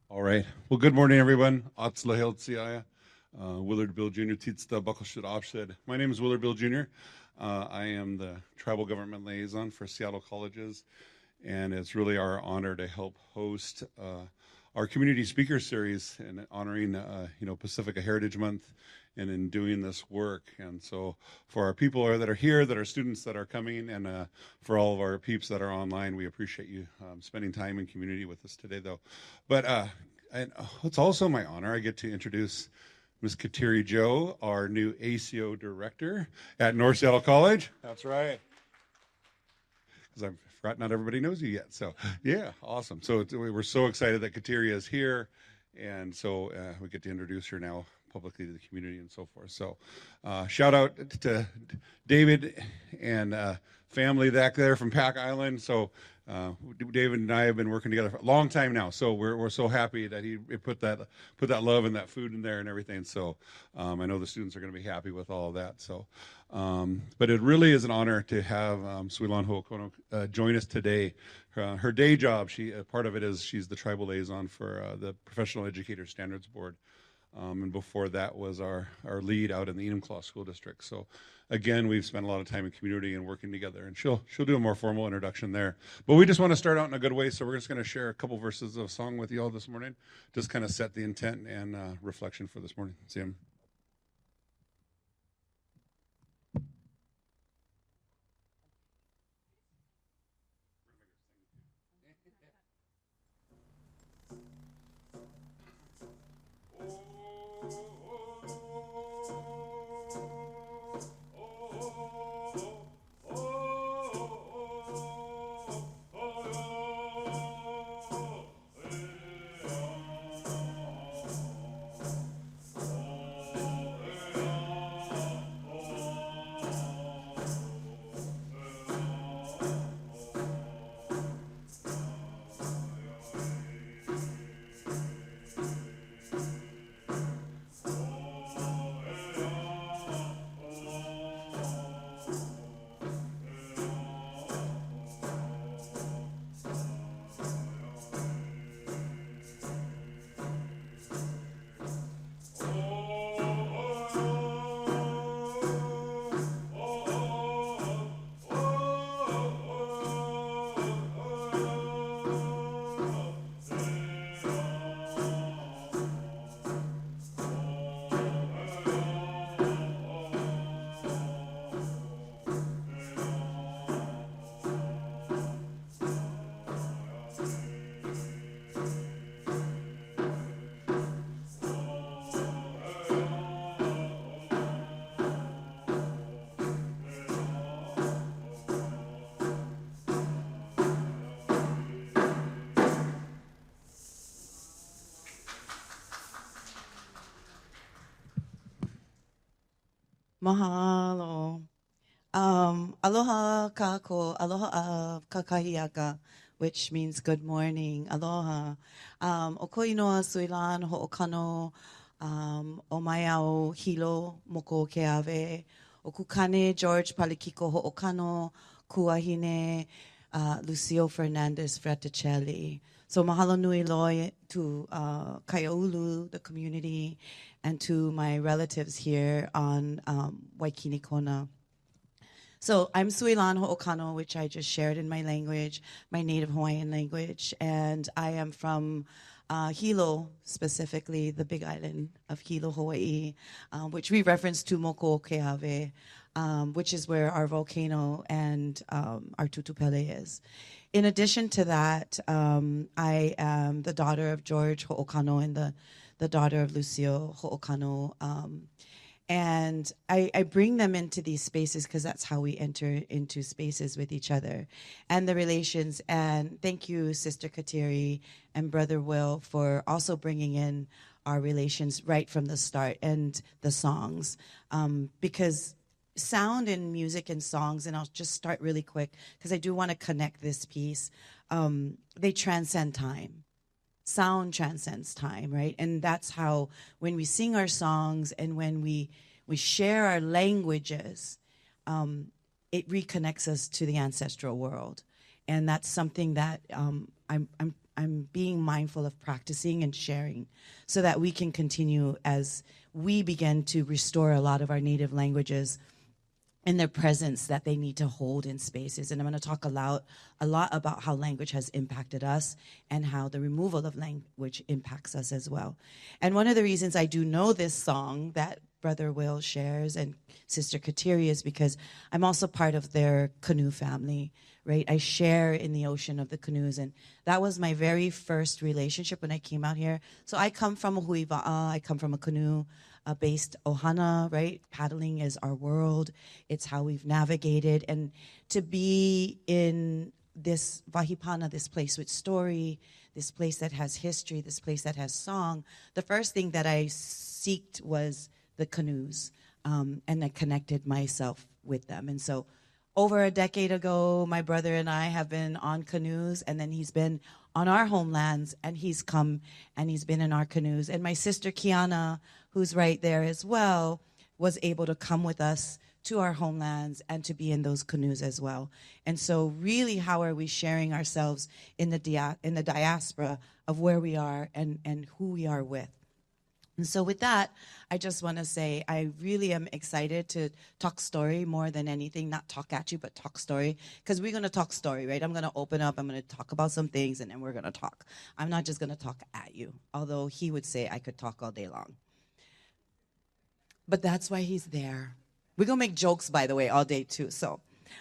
All right. Well, good morning, everyone. Willard Bill Jr. Titsta Buckleshit Offshed. My name is Willard Bill Jr. I am the Tribal Government Liaison for Seattle Colleges, and it's really our honor to help host our community speaker series and honoring Pacifica Heritage Month and in doing this work. And so for our people that are here, that are students that are coming, and for all of our peeps that are online, we appreciate you spending time in community with us today, though. But it's also my honor, I get to introduce Ms. Kateri Joe, our new ACO director at North Seattle College. That's right. Because I forgot not everybody knows you yet. So yeah, awesome. So we're so excited that Kateri is here. And so we get to introduce her now publicly to the community and so forth. So shout out to David and family back there from Pack Island. So David and I have been working together for a long time now. So we're so happy that he put that love and that food in there and everything. So I know the students are going to be happy with all of that. So, but it really is an honor to have Sui-Lan Ho join us today. Her day job, part of it is she's the tribal liaison for the Professional Educator Standards Board. And before that was our lead out in the Enumclaw School District. So again, we've spent a lot of time in community and working together, and she'll do a more formal introduction there. But we just want to start out in a good way, so we're just going to share a couple verses of song with you all this morning, just kind of set the intent and reflection for this morning. See him. Mahalo. Aloha kako, aloha kakahiaka, which means good morning. Aloha. Okoinoa Sui-Lan Ho okano, omayao hilo moko keave, okukane George Palikiko Ho okano, kuahine Lucio Fernandez Fraticelli. So mahalo nui loa to Kaiaulu, the community, and to my relatives here on Waikini Kona. So I'm Sui-Lan Ho okano, which I just shared in my language, my native Hawaiian language, and I am from Hilo, specifically the Big Island of Hilo, Hawaii, which we reference to Moko Keawe, which is where our volcano and our Tutupele is. In addition to that, I am the daughter of George Ho'okano and the daughter of Lucio Ho'okano. And I bring them into these spaces because that's how we enter into spaces with each other and the relations. And thank you, Sister Kateri and Brother Will, for also bringing in our relations right from the start and the songs. Because sound and music and songs, and I'll just start really quick because I do want to connect this piece, they transcend time. Sound transcends time, right? And that's how when we sing our songs and when we share our languages, it reconnects us to the ancestral world. And that's something that I'm I'm being mindful of practicing and sharing so that we can continue as we begin to restore a lot of our native languages in their presence that they need to hold in spaces. And I'm going to talk a lot about how language has impacted us and how the removal of language impacts us as well. And one of the reasons I do know this song that Brother Will shares and Sister Kateri is because I'm also part of their canoe family, right? I share in the ocean of the canoes, and that was my very first relationship when I came out here. So I come from a huiva'a, I come from a canoe based ohana, right? Paddling is our world. It's how we've navigated. And to be in this Vahipana, this place with story, this place that has history, this place that has song, the first thing that I seeked was the canoes, and I connected myself with them. And so over a decade ago, my brother and I have been on canoes, and then he's been on our homelands, and he's come and he's been in our canoes. And my sister Kuleana, who's right there as well, was able to come with us to our homelands and to be in those canoes as well. And so really, how are we sharing ourselves in the diaspora of where we are and who we are with? And so with that, I just want to say I really am excited to talk story more than anything, not talk at you, but talk story, because we're going to talk story, right? I'm going to open up, I'm going to talk about some things, and then we're going to talk. I'm not just going to talk at you, although he would say I could talk all day long. But that's why he's there. We're going to make jokes, by the way, all day too. So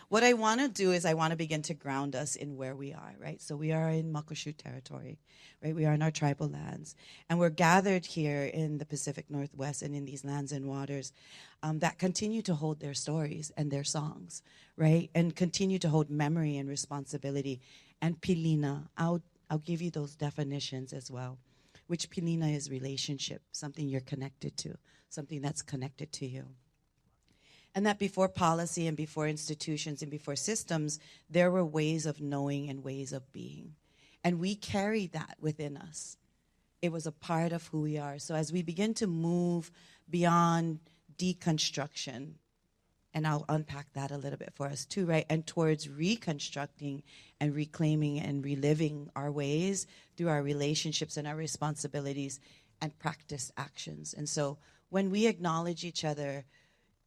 what I want to do is I want to begin to ground us in where we are, right? So we are in Muckleshoot territory, right? We are in our tribal lands. And we're gathered here in the Pacific Northwest and in these lands and waters that continue to hold their stories and their songs, right? And continue to hold memory and responsibility. And pilina, I'll give you those definitions as well, which pilina is relationship, something you're connected to, something that's connected to you. And that before policy and before institutions and before systems, there were ways of knowing and ways of being. And we carried that within us. It was a part of who we are. So as we begin to move beyond deconstruction, and I'll unpack that a little bit for us too, right? And towards reconstructing and reclaiming and reliving our ways through our relationships and our responsibilities and practice actions. And so when we acknowledge each other,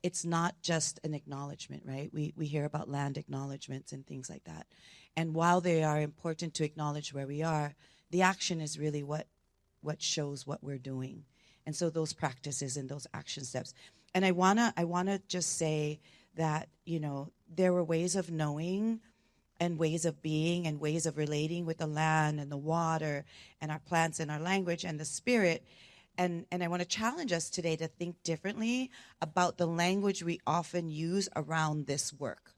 it's not just an acknowledgement, right? We hear about land acknowledgements and things like that. And while they are important to acknowledge where we are, the action is really what shows what we're doing. And so those practices and those action steps. And I wanna just say that, you know, there were ways of knowing and ways of being and ways of relating with the land and the water and our plants and our language and the spirit. And I want to challenge us today to think differently about the language we often use around this work,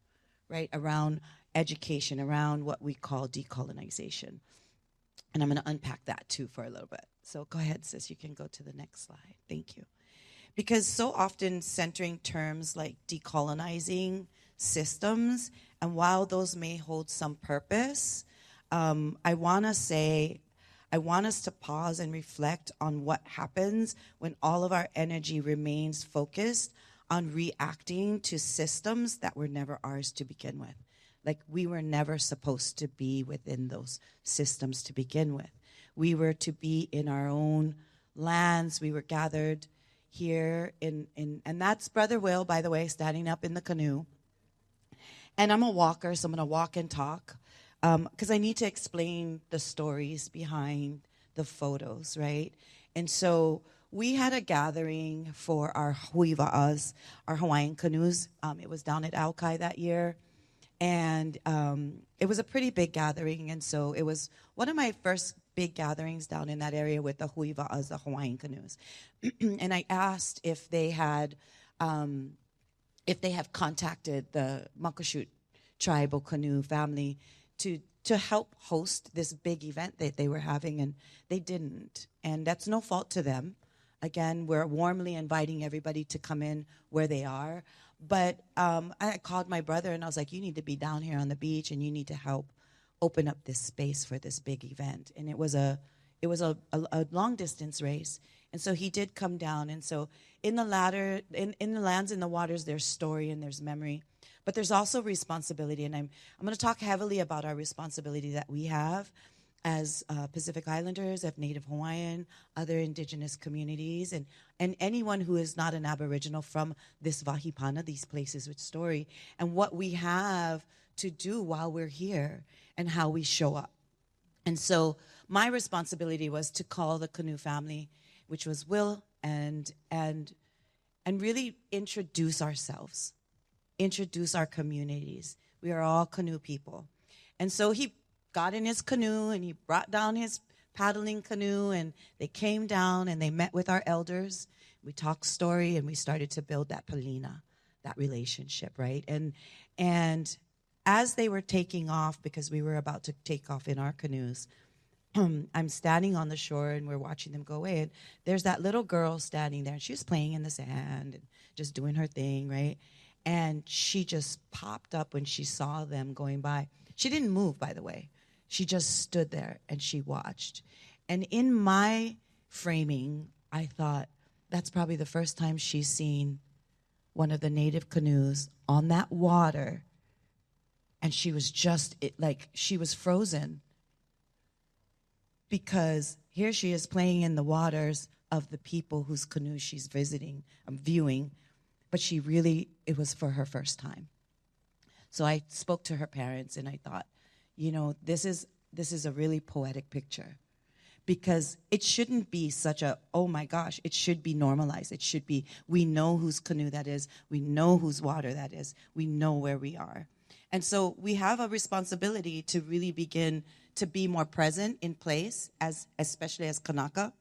right? Around education, around what we call decolonization. And I'm going to unpack that too for a little bit. So go ahead, sis, you can go to the next slide. Thank you. Because so often centering terms like decolonizing systems, and while those may hold some purpose, I want us to pause and reflect on what happens when all of our energy remains focused on reacting to systems that were never ours to begin with. Like, we were never supposed to be within those systems to begin with. We were to be in our own lands. We were gathered here and that's Brother Will, by the way, standing up in the canoe. And I'm a walker, so I'm going to walk and talk. Because I need to explain the stories behind the photos, right? And so we had a gathering for our huiva'as, our Hawaiian canoes. It was down at Aukai that year. And it was a pretty big gathering. And so it was one of my first big gatherings down in that area with the huiva'as, the Hawaiian canoes. And I asked if they have contacted the Muckleshoot tribal canoe family to help host this big event that they were having, and they didn't. And that's no fault to them. Again, we're warmly inviting everybody to come in where they are. But I called my brother, and I was like, you need to be down here on the beach, and you need to help open up this space for this big event. And it was a long-distance race. And so he did come down. And so in the lands and the waters, there's story and there's memory. But there's also responsibility, and I'm going to talk heavily about our responsibility that we have as Pacific Islanders, of Native Hawaiian, other indigenous communities, and anyone who is not an Aboriginal from this Vahipana, these places with story, and what we have to do while we're here and how we show up. And so my responsibility was to call the canoe family, which was Will, and really introduce ourselves, introduce our communities. We are all canoe people. And so he got in his canoe and he brought down his paddling canoe, and they came down and they met with our elders. We talked story and we started to build that pilina, that relationship, right? And as they were taking off, because we were about to take off in our canoes, I'm standing on the shore and we're watching them go away. And there's that little girl standing there, and she was playing in the sand and just doing her thing, right? And she just popped up when she saw them going by. She didn't move, by the way. She just stood there and she watched. And in my framing, I thought, that's probably the first time she's seen one of the native canoes on that water. And she was just, she was frozen. Because here she is playing in the waters of the people whose canoes she's viewing, but it was for her first time. So I spoke to her parents and I thought, this is a really poetic picture, because it shouldn't be such a, oh my gosh, it should be normalized. It should be, we know whose canoe that is, we know whose water that is, we know where we are. And so we have a responsibility to really begin to be more present in place, especially as Kanaka,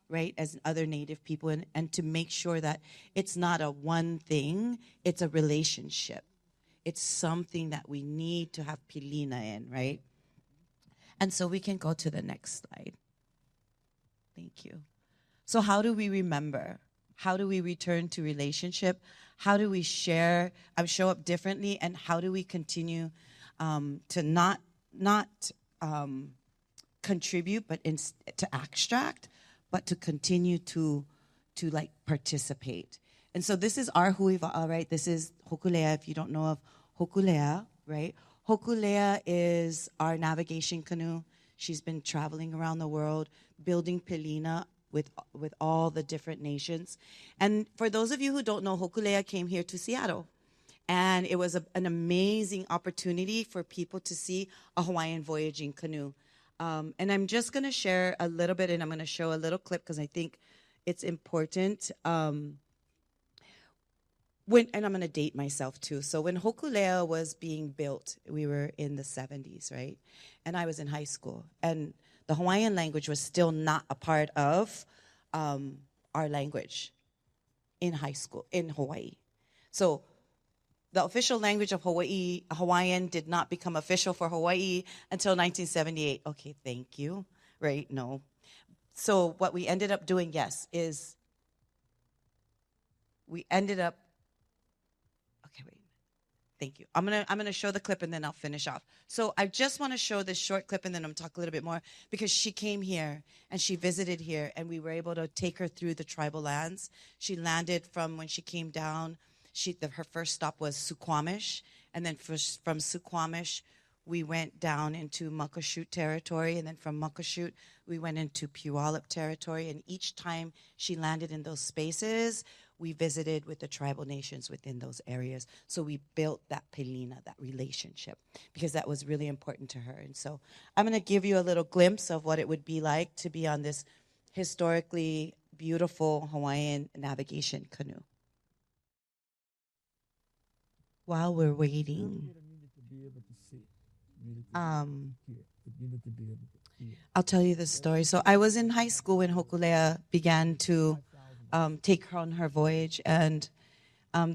right, as other Native people, and to make sure that it's not a one thing, it's a relationship. It's something that we need to have pilina in, right? And so we can go to the next slide. Thank you. So how do we remember? How do we return to relationship? How do we show up differently? And how do we continue to not contribute, but to extract, but to continue to participate? And so this is our huiva'a, right? This is Hokulea, if you don't know of Hokulea, right? Hokulea is our navigation canoe. She's been traveling around the world, building pilina with all the different nations. And for those of you who don't know, Hokulea came here to Seattle. And it was an amazing opportunity for people to see a Hawaiian voyaging canoe. And I'm just going to share a little bit, and I'm going to show a little clip because I think it's important. And I'm going to date myself too. So when Hokulea was being built, we were in the 70s, right? And I was in high school. And the Hawaiian language was still not a part of our language in high school, in Hawaii. So the official language of Hawaiian did not become official for Hawaii until 1978. Okay, thank you. Right, no. So what we ended up doing, is we ended up, okay, wait. Thank you. I'm gonna show the clip and then I'll finish off. So I just want to show this short clip and then I'm gonna talk a little bit more, because she came here and she visited here and we were able to take her through the tribal lands. She landed from when she came down. Her first stop was Suquamish, and then from Suquamish we went down into Muckleshoot territory, and then from Muckleshoot we went into Puyallup territory. And each time she landed in those spaces, we visited with the tribal nations within those areas. So we built that pilina, that relationship, because that was really important to her. And so I'm going to give you a little glimpse of what it would be like to be on this historically beautiful Hawaiian navigation canoe. While we're waiting, I'll tell you the story. So I was in high school when Hokulea began to take her on her voyage. And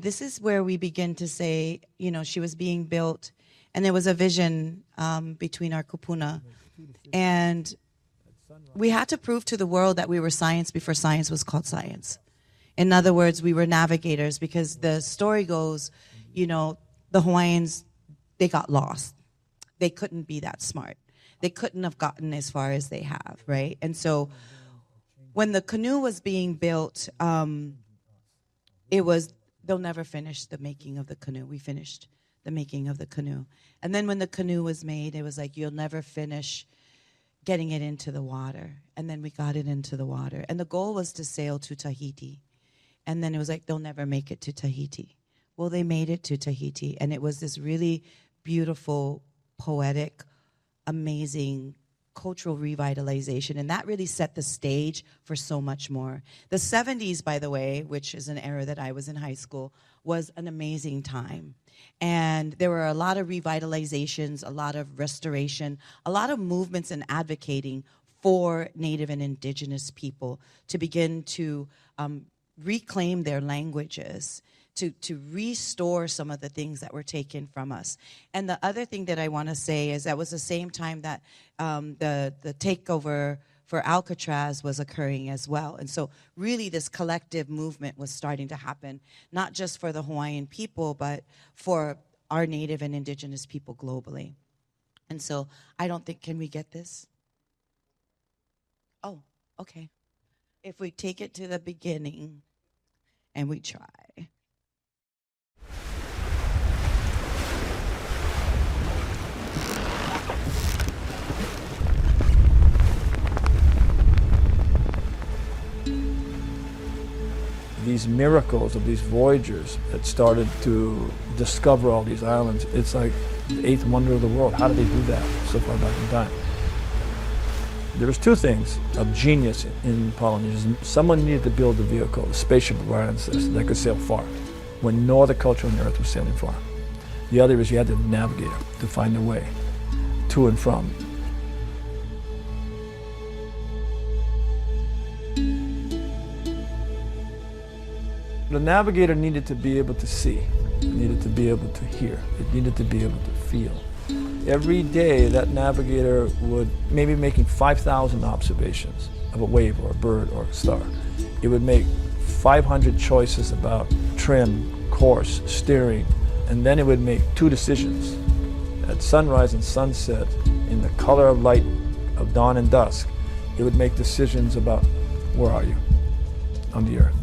this is where we begin to say, she was being built. And there was a vision between our kupuna. And we had to prove to the world that we were science before science was called science. In other words, we were navigators, because the story goes, the Hawaiians, they got lost. They couldn't be that smart. They couldn't have gotten as far as they have, right? And so when the canoe was being built, they'll never finish the making of the canoe. We finished the making of the canoe. And then when the canoe was made, it was like, you'll never finish, getting it into the water. And then we got it into the water. And the goal was to sail to Tahiti. And then it was like, they'll never make it to Tahiti. Well, they made it to Tahiti. And it was this really beautiful, poetic, amazing cultural revitalization. And that really set the stage for so much more. The 70s, by the way, which is an era that I was in high school, was an amazing time. And there were a lot of revitalizations, a lot of restoration, a lot of movements and advocating for Native and Indigenous people to begin to reclaim their languages, to restore some of the things that were taken from us. And the other thing that I want to say is that was the same time that the takeover for Alcatraz was occurring as well. And so really this collective movement was starting to happen, not just for the Hawaiian people, but for our Native and Indigenous people globally. And so I don't think, can we get this? Oh, okay. If we take it to the beginning and we try. These miracles of these voyagers that started to discover all these islands, it's like the eighth wonder of the world. How did they do that so far back in time? There was two things of genius in Polynesians. Someone needed to build a vehicle, a spaceship of our ancestors that could sail far, when no other culture on the earth was sailing far. The other is you had to navigate to find a way to and from. The navigator needed to be able to see, it needed to be able to hear, it needed to be able to feel. Every day that navigator would maybe making 5,000 observations of a wave or a bird or a star. It would make 500 choices about trim, course, steering, and then it would make 2 decisions. At sunrise and sunset, in the color of light of dawn and dusk, it would make decisions about where are you on the earth.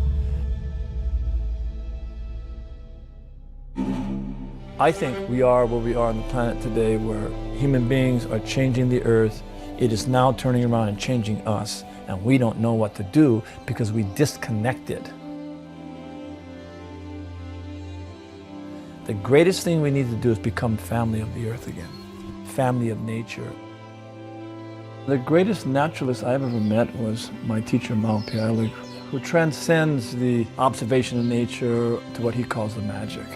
I think we are where we are on the planet today, where human beings are changing the earth. It is now turning around and changing us, and we don't know what to do because we disconnected. The greatest thing we need to do is become family of the earth again, family of nature. The greatest naturalist I ever met was my teacher, Maupia, who transcends the observation of nature to what he calls the magic.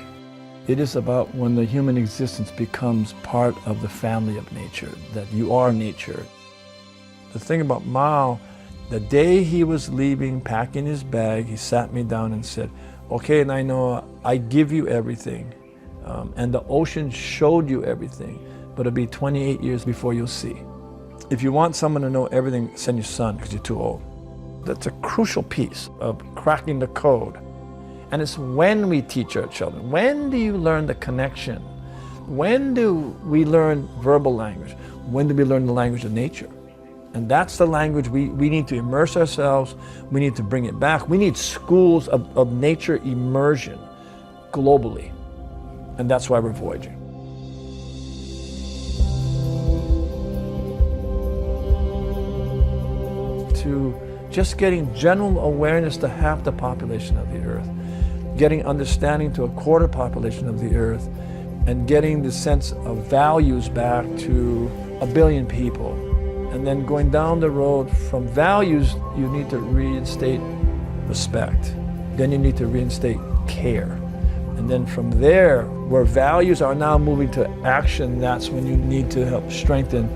It is about when the human existence becomes part of the family of nature, that you are nature. The thing about Mao, the day he was leaving, packing his bag, he sat me down and said, okay, Nainoa, I give you everything, and the ocean showed you everything, but it'll be 28 years before you'll see. If you want someone to know everything, send your son, because you're too old. That's a crucial piece of cracking the code. And it's when we teach our children. When do you learn the connection? When do we learn verbal language? When do we learn the language of nature? And that's the language we need to immerse ourselves. We need to bring it back. We need schools of nature immersion globally. And that's why we're voyaging. To just getting general awareness to half the population of the earth, getting understanding to a quarter population of the earth, and getting the sense of values back to 1 billion people. And then going down the road from values, you need to reinstate respect. Then you need to reinstate care. And then from there, where values are now moving to action, that's when you need to help strengthen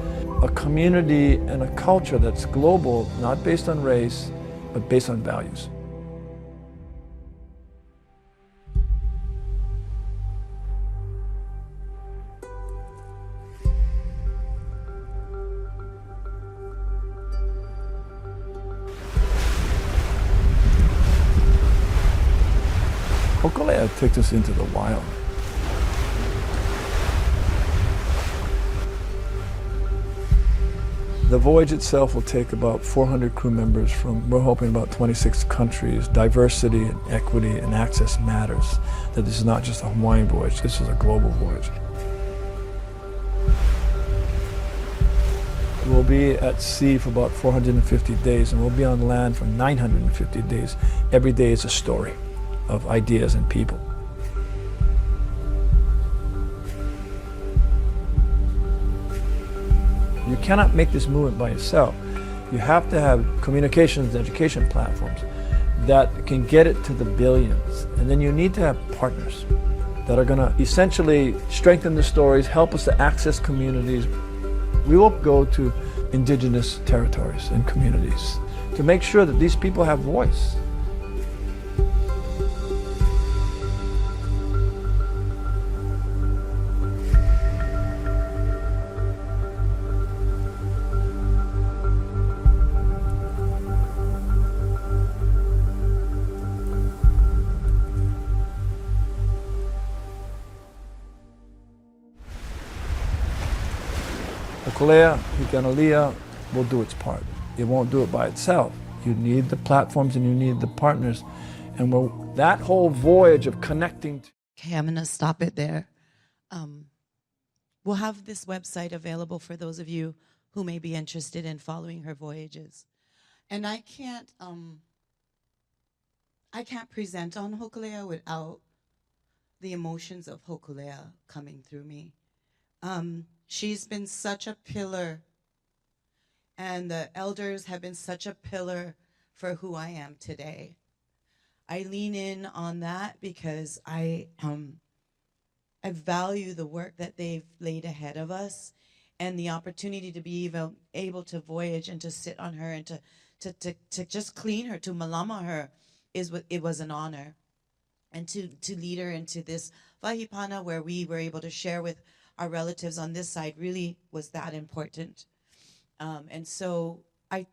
a community and a culture that's global, not based on race, but based on values. Kuleana takes us into the wild. The voyage itself will take about 400 crew members from, we're hoping, about 26 countries. Diversity and equity and access matters. That this is not just a Hawaiian voyage, this is a global voyage. We'll be at sea for about 450 days, and we'll be on land for 950 days. Every day is a story of ideas and people. You cannot make this movement by yourself. You have to have communications and education platforms that can get it to the billions. And then you need to have partners that are going to essentially strengthen the stories, help us to access communities. We will go to indigenous territories and communities to make sure that these people have voice. The Kulea, Hikanalia will do its part. It won't do it by itself. You need the platforms and you need the partners. And that whole voyage of connecting. Okay, I'm going to stop it there. We'll have this website available for those of you who may be interested in following her voyages. And I can't present on Hokulea without the emotions of Hokulea coming through me. She's been such a pillar, and the elders have been such a pillar for who I am today. I lean in on that because I value the work that they've laid ahead of us, and the opportunity to be even able to voyage and to sit on her and to just clean her, to malama her, it was an honor. And to lead her into this wahipana where we were able to share with our relatives on this side really was that important. And so I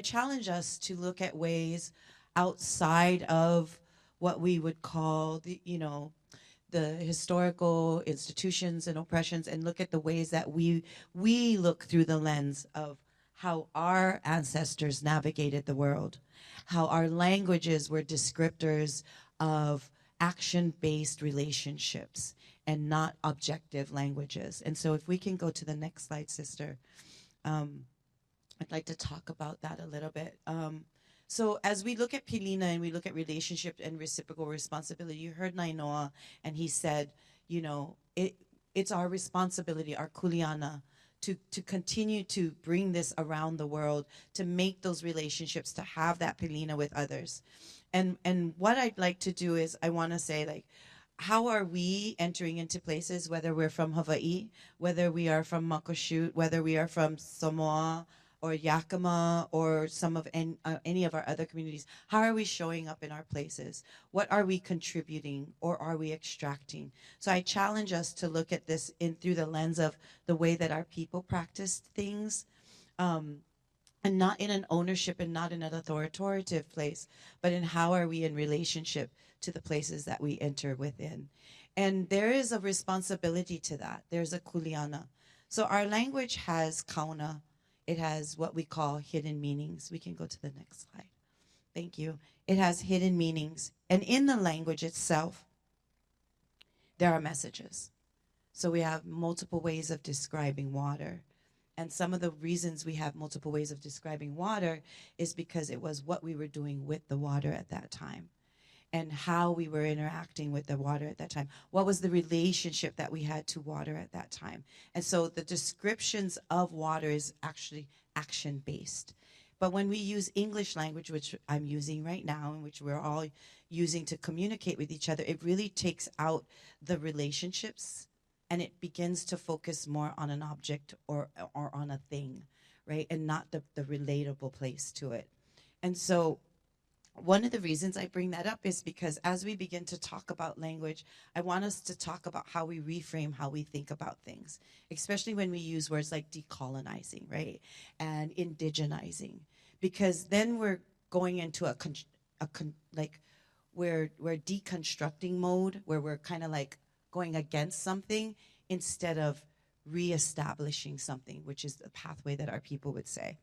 challenge us to look at ways outside of what we would call the historical institutions and oppressions, and look at the ways that we look through the lens of how our ancestors navigated the world, how our languages were descriptors of action-based relationships and not objective languages. And so if we can go to the next slide, sister, I'd like to talk about that a little bit. So as we look at pilina and we look at relationship and reciprocal responsibility, you heard Nainoa, and he said, it's our responsibility, our Kuleana, to continue to bring this around the world, to make those relationships, to have that pilina with others. And what I'd like to do is I want to say, how are we entering into places, whether we're from Hawaii, whether we are from Makoshoot, whether we are from Samoa or Yakima or some of any of our other communities? How are we showing up in our places? What are we contributing, or are we extracting? So I challenge us to look at this through the lens of the way that our people practiced things, and not in an ownership and not in an authoritative place, but in how are we in relationship to the places that we enter within. And there is a responsibility to that. There's a kuleana. So our language has kauna. It has what we call hidden meanings. We can go to the next slide. Thank you. It has hidden meanings. And in the language itself, there are messages. So we have multiple ways of describing water. And some of the reasons we have multiple ways of describing water is because it was what we were doing with the water at that time, and how we were interacting with the water at that time. What was the relationship that we had to water at that time? And so the descriptions of water is actually action-based. But when we use English language, which I'm using right now, and which we're all using to communicate with each other, it really takes out the relationships, and it begins to focus more on an object or on a thing, right? And not the relatable place to it. And so one of the reasons I bring that up is because as we begin to talk about language, I want us to talk about how we reframe how we think about things, especially when we use words like decolonizing, right? And indigenizing, because then we're going into we're deconstructing mode, where we're kind of like going against something instead of reestablishing something, which is the pathway that our people would say.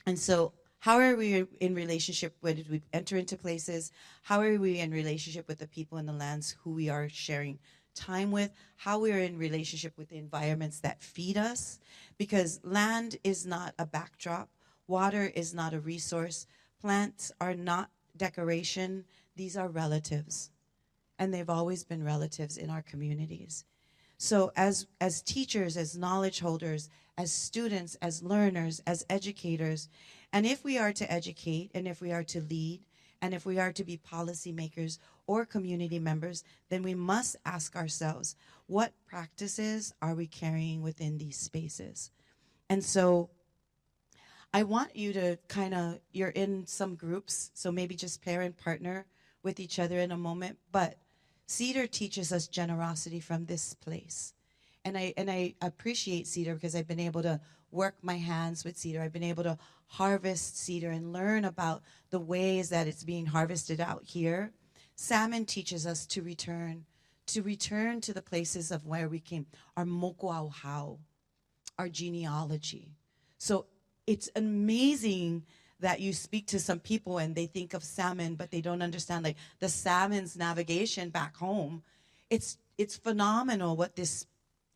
And so how are we in relationship when we enter into places? How are we in relationship with the people in the lands who we are sharing time with, how we're in relationship with the environments that feed us, because land is not a backdrop, water is not a resource, plants are not decoration, these are relatives. And they've always been relatives in our communities. So as teachers, as knowledge holders, as students, as learners, as educators, and if we are to educate, and if we are to lead, and if we are to be policymakers or community members, then we must ask ourselves, what practices are we carrying within these spaces? And so I want you to you're in some groups, so maybe just pair and partner with each other in a moment, but Cedar teaches us generosity from this place. And I appreciate Cedar because I've been able to work my hands with cedar. I've been able to harvest cedar and learn about the ways that it's being harvested out here. Salmon teaches us to return to the places of where we came, our mokuauhau, our genealogy. So it's amazing that you speak to some people and they think of salmon, but they don't understand like the salmon's navigation back home. It's phenomenal what this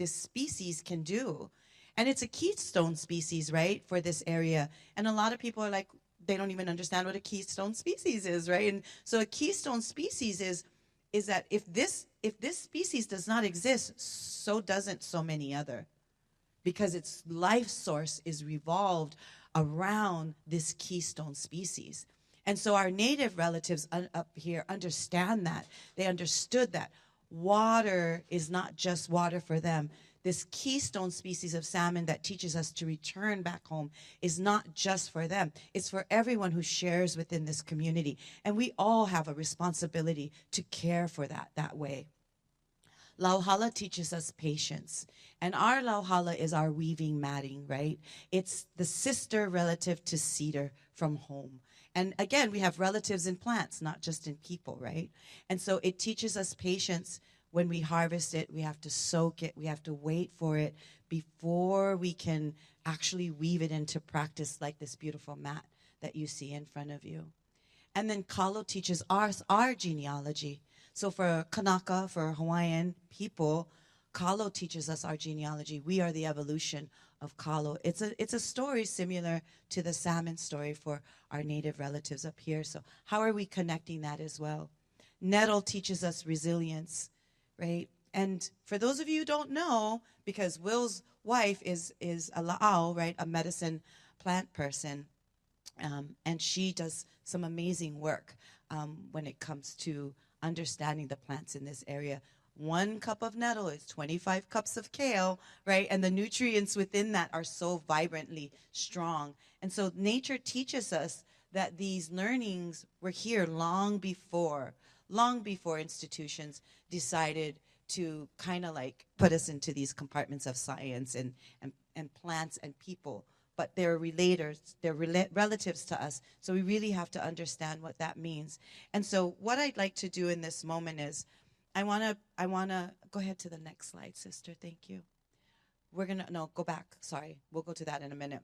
species can do. And it's a keystone species, right, for this area. And a lot of people are like, they don't even understand what a keystone species is, right? And so a keystone species is that if this species does not exist, so doesn't so many other, because its life source is revolved around this keystone species. And so our native relatives up here understand that. They understood that water is not just water for them. This keystone species of salmon that teaches us to return back home is not just for them. It's for everyone who shares within this community. And we all have a responsibility to care for that way. Lauhala teaches us patience. And our lauhala is our weaving matting, right? It's the sister relative to cedar from home. And again, we have relatives in plants, not just in people, right? And so it teaches us patience. When we harvest it, we have to soak it, we have to wait for it before we can actually weave it into practice like this beautiful mat that you see in front of you. And then Kalo teaches us our genealogy. So for Kanaka, for Hawaiian people, Kalo teaches us our genealogy. We are the evolution of Kalo. It's a story similar to the salmon story for our native relatives up here. So how are we connecting that as well? Nettle teaches us resilience, right? And for those of you who don't know, because Will's wife is a la'au, right, a medicine plant person, and she does some amazing work when it comes to understanding the plants in this area. 1 cup of nettle is 25 cups of kale, right? And the nutrients within that are so vibrantly strong. And so nature teaches us that these learnings were here long before institutions decided to kind of like put us into these compartments of science and plants and people. But they're relators, they're relatives to us. So we really have to understand what that means. And so what I'd like to do in this moment is, I wanna go ahead to the next slide, sister, thank you. Go back, sorry, we'll go to that in a minute.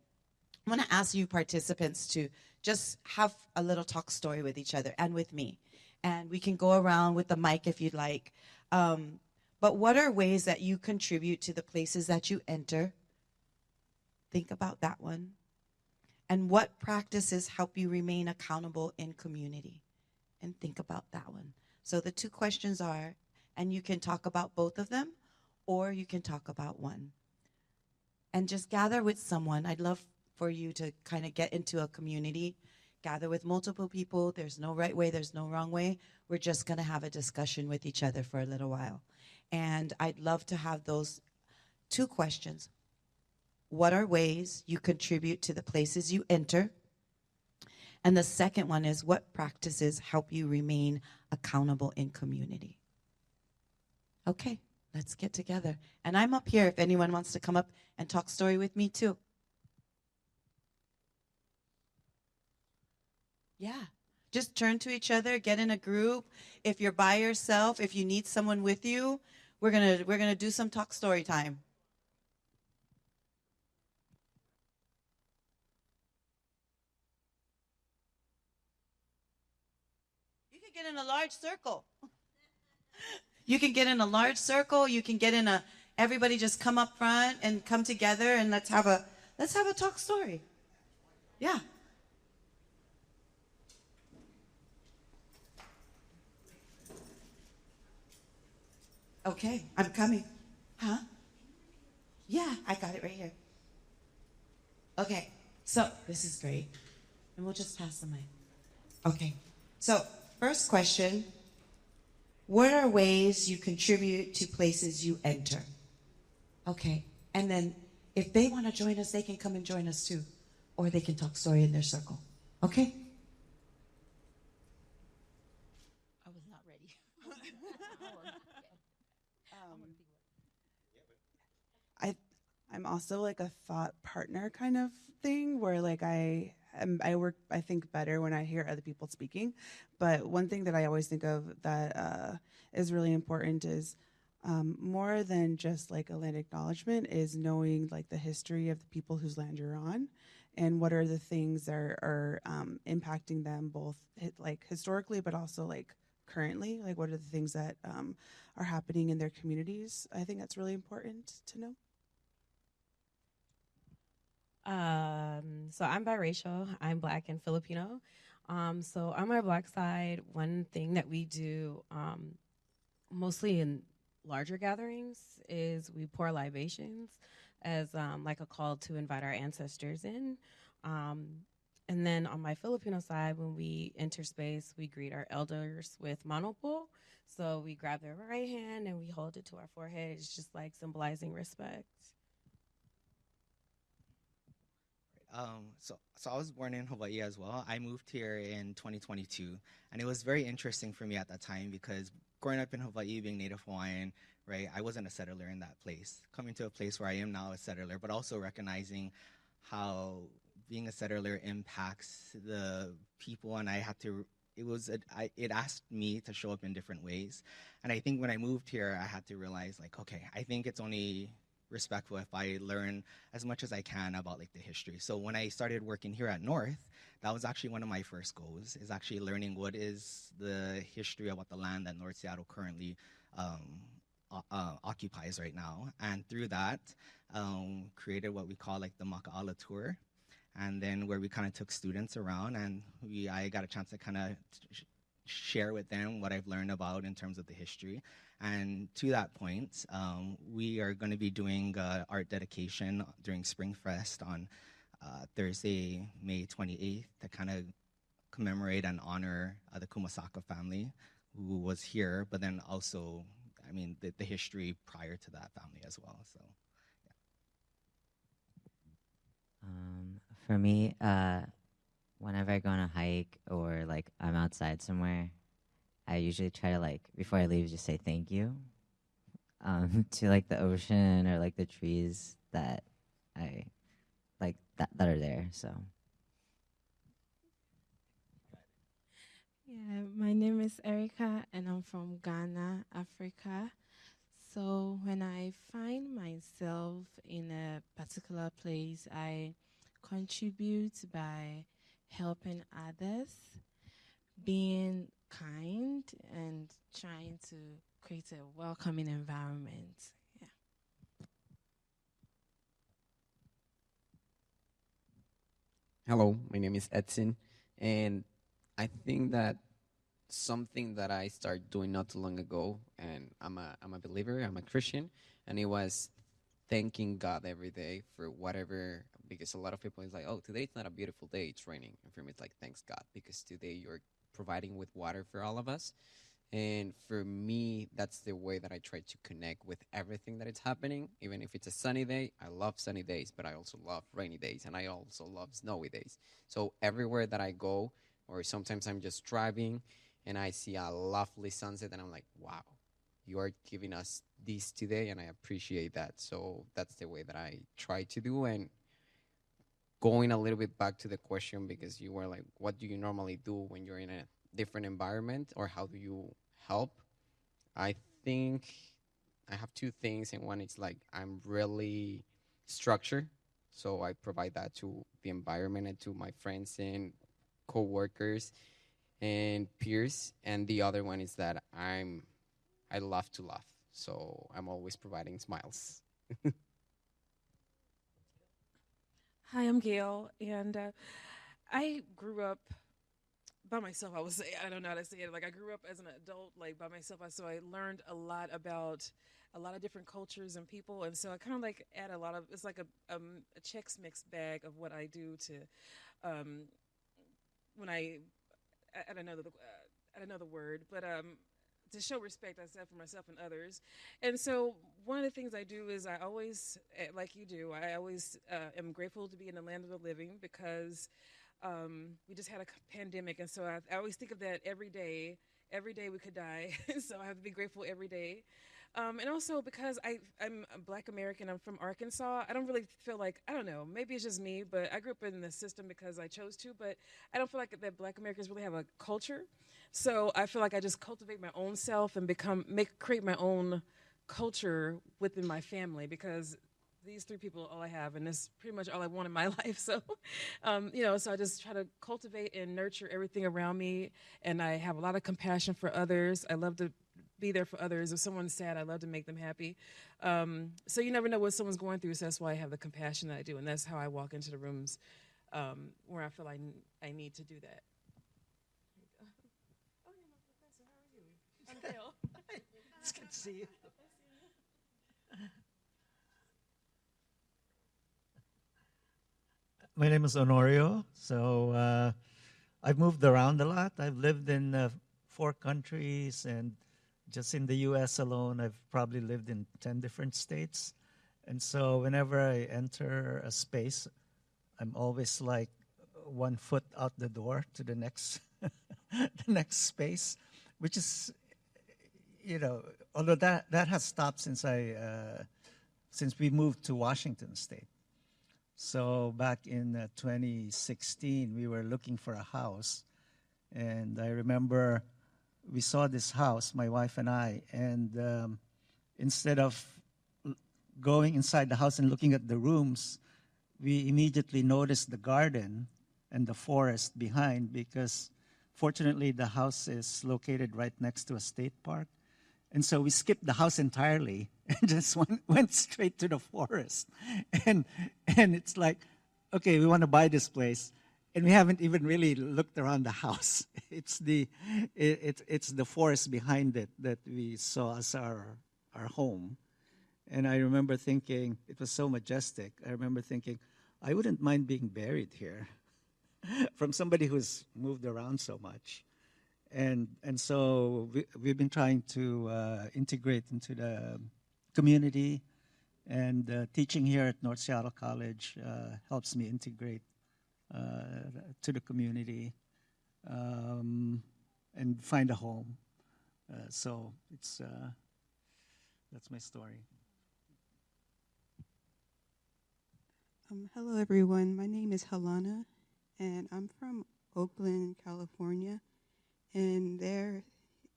I wanna ask you participants to just have a little talk story with each other and with me. And we can go around with the mic if you'd like. But what are ways that you contribute to the places that you enter? Think about that one. And what practices help you remain accountable in community? And think about that one. So the 2 questions are, and you can talk about both of them, or you can talk about one. And just gather with someone. I'd love for you to kind of get into a community, gather with multiple people. There's no right way, there's no wrong way. We're just gonna have a discussion with each other for a little while. And I'd love to have those 2 questions. What are ways you contribute to the places you enter? And the second one is, what practices help you remain accountable in community? Okay, let's get together. And I'm up here if anyone wants to come up and talk story with me too. Yeah, just turn to each other, get in a group. If you're by yourself, if you need someone with you, we're gonna do some talk story time. Get in a large circle. You can get in a large circle. You can get in a, everybody just come up front and come together and let's have a talk story. Yeah. Okay, I'm coming. Huh? Yeah, I got it right here. Okay, so this is great. And we'll just pass the mic. Okay, so first question, what are ways you contribute to places you enter? Okay, and then if they want to join us, they can come and join us too. Or they can talk story in their circle. Okay? I was not ready. I'm also like a thought partner kind of thing where like I work, I think better when I hear other people speaking. But one thing that I always think of that is really important is more than just like a land acknowledgement is knowing like the history of the people whose land you're on and what are the things that are impacting them both like historically but also like currently, like what are the things that are happening in their communities. I think that's really important to know. So I'm biracial. I'm Black and Filipino. So on my Black side, one thing that we do mostly in larger gatherings is we pour libations as like a call to invite our ancestors in. And then on my Filipino side, when we enter space, we greet our elders with manopo. So we grab their right hand and we hold it to our forehead. It's just like symbolizing respect. So I was born in Hawaii as well. I moved here in 2022, and it was very interesting for me at that time because growing up in Hawaii, being Native Hawaiian, right, I wasn't a settler in that place. Coming to a place where I am now a settler, but also recognizing how being a settler impacts the people, and I had to. It asked me to show up in different ways, and I think when I moved here, I had to realize like, okay, I think it's only respectful if I learn as much as I can about like the history. So when I started working here at North, that was actually one of my first goals, is actually learning what is the history about the land that North Seattle currently occupies right now. And through that, created what we call like the Maka'ala tour, and then where we kind of took students around and I got a chance to kind of share with them what I've learned about in terms of the history. And to that point, we are going to be doing art dedication during Spring Fest on Thursday, May 28th, to kind of commemorate and honor the Kumasaka family who was here, but then also, I mean, the history prior to that family as well. So, yeah. For me, whenever I go on a hike or like I'm outside somewhere, I usually try to like, before I leave, just say thank you to like the ocean or like the trees that I like that are there. So. Yeah, my name is Erica and I'm from Ghana, Africa. So when I find myself in a particular place, I contribute by helping others, being kind, and trying to create a welcoming environment. Yeah. Hello, my name is Edson, and I think that something that I started doing not too long ago, and I'm a believer, I'm a Christian, and it was thanking God every day for whatever, because a lot of people is like, oh, today it's not a beautiful day, it's raining. And for me, it's like, thanks God, because today you're providing with water for all of us. And for me, that's the way that I try to connect with everything that is happening. Even if it's a sunny day, I love sunny days, but I also love rainy days, and I also love snowy days. So everywhere that I go, or sometimes I'm just driving and I see a lovely sunset and I'm like, wow, you are giving us this today, and I appreciate that. So that's the way that I try to do. And going a little bit back to the question, because you were like, what do you normally do when you're in a different environment, or how do you help? I think I have two things, and one is like I'm really structured, so I provide that to the environment and to my friends and co-workers and peers. And the other one is that I I love to laugh. So I'm always providing smiles. Hi, I'm Gail, and I grew up by myself. I would say, I don't know how to say it. Like, I grew up as an adult, like by myself. So I learned a lot about a lot of different cultures and people, and so I kind of like add a lot of. It's like a Chex Mix bag of what I do to when I don't know I don't know the word, but to show respect, I said, for myself and others. And so one of the things I do is I always, like you do, I always am grateful to be in the land of the living, because we just had a pandemic. And so I always think of that every day. Every day we could die. So I have to be grateful every day. And also because I'm a Black American, I'm from Arkansas, I don't really feel like, I don't know, maybe it's just me, but I grew up in the system because I chose to, but I don't feel like that Black Americans really have a culture. So I feel like I just cultivate my own self and create my own culture within my family, because these three people are all I have, and that's pretty much all I want in my life. So, so I just try to cultivate and nurture everything around me, and I have a lot of compassion for others. I love to be there for others. If someone's sad, I love to make them happy. So you never know what someone's going through, so that's why I have the compassion that I do, and that's how I walk into the rooms where I feel I need to do that. I'm Gail. It's good to see you. My name is Honorio. So I've moved around a lot. I've lived in 4 countries, and just in the U.S. alone, I've probably lived in 10 different states. And so whenever I enter a space, I'm always like 1 foot out the door to the next, the next space, which is, although that has stopped since we moved to Washington State. So back in 2016, we were looking for a house, and I remember we saw this house, my wife and I, and instead of going inside the house and looking at the rooms, we immediately noticed the garden and the forest behind, because fortunately the house is located right next to a state park. And so we skipped the house entirely and just went straight to the forest. And it's like, okay, we want to buy this place, and we haven't even really looked around the house. It's the forest behind it that we saw as our home. And I remember thinking, it was so majestic. I remember thinking, I wouldn't mind being buried here from somebody who's moved around so much. And so we've been trying to integrate into the community, and teaching here at North Seattle College helps me integrate to the community and find a home. So that's my story. Hello, everyone. My name is Helena, and I'm from Oakland, California. And there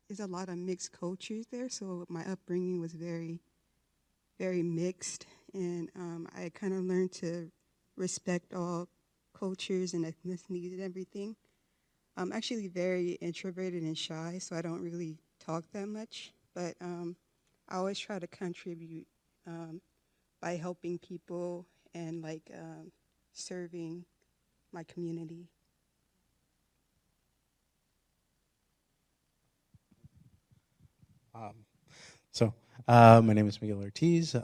is a lot of mixed cultures there, so my upbringing was very, very mixed. And I kind of learned to respect all cultures and ethnicities and everything. I'm actually very introverted and shy, so I don't really talk that much. But I always try to contribute by helping people and serving my community. My name is Miguel Ortiz.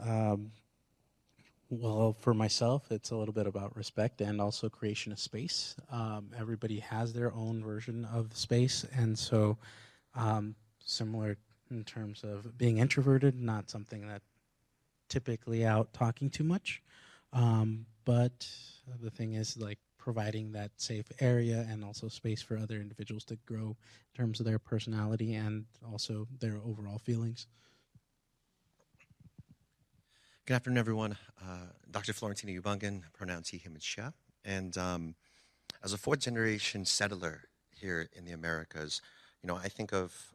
Well, for myself, it's a little bit about respect and also creation of space. Everybody has their own version of space, and so similar in terms of being introverted, not something that typically out talking too much, but the thing is like providing that safe area and also space for other individuals to grow in terms of their personality and also their overall feelings. Good afternoon, everyone. Dr. Florentina Ubangan, pronouns he, him, and she. And as a 4th-generation settler here in the Americas, I think of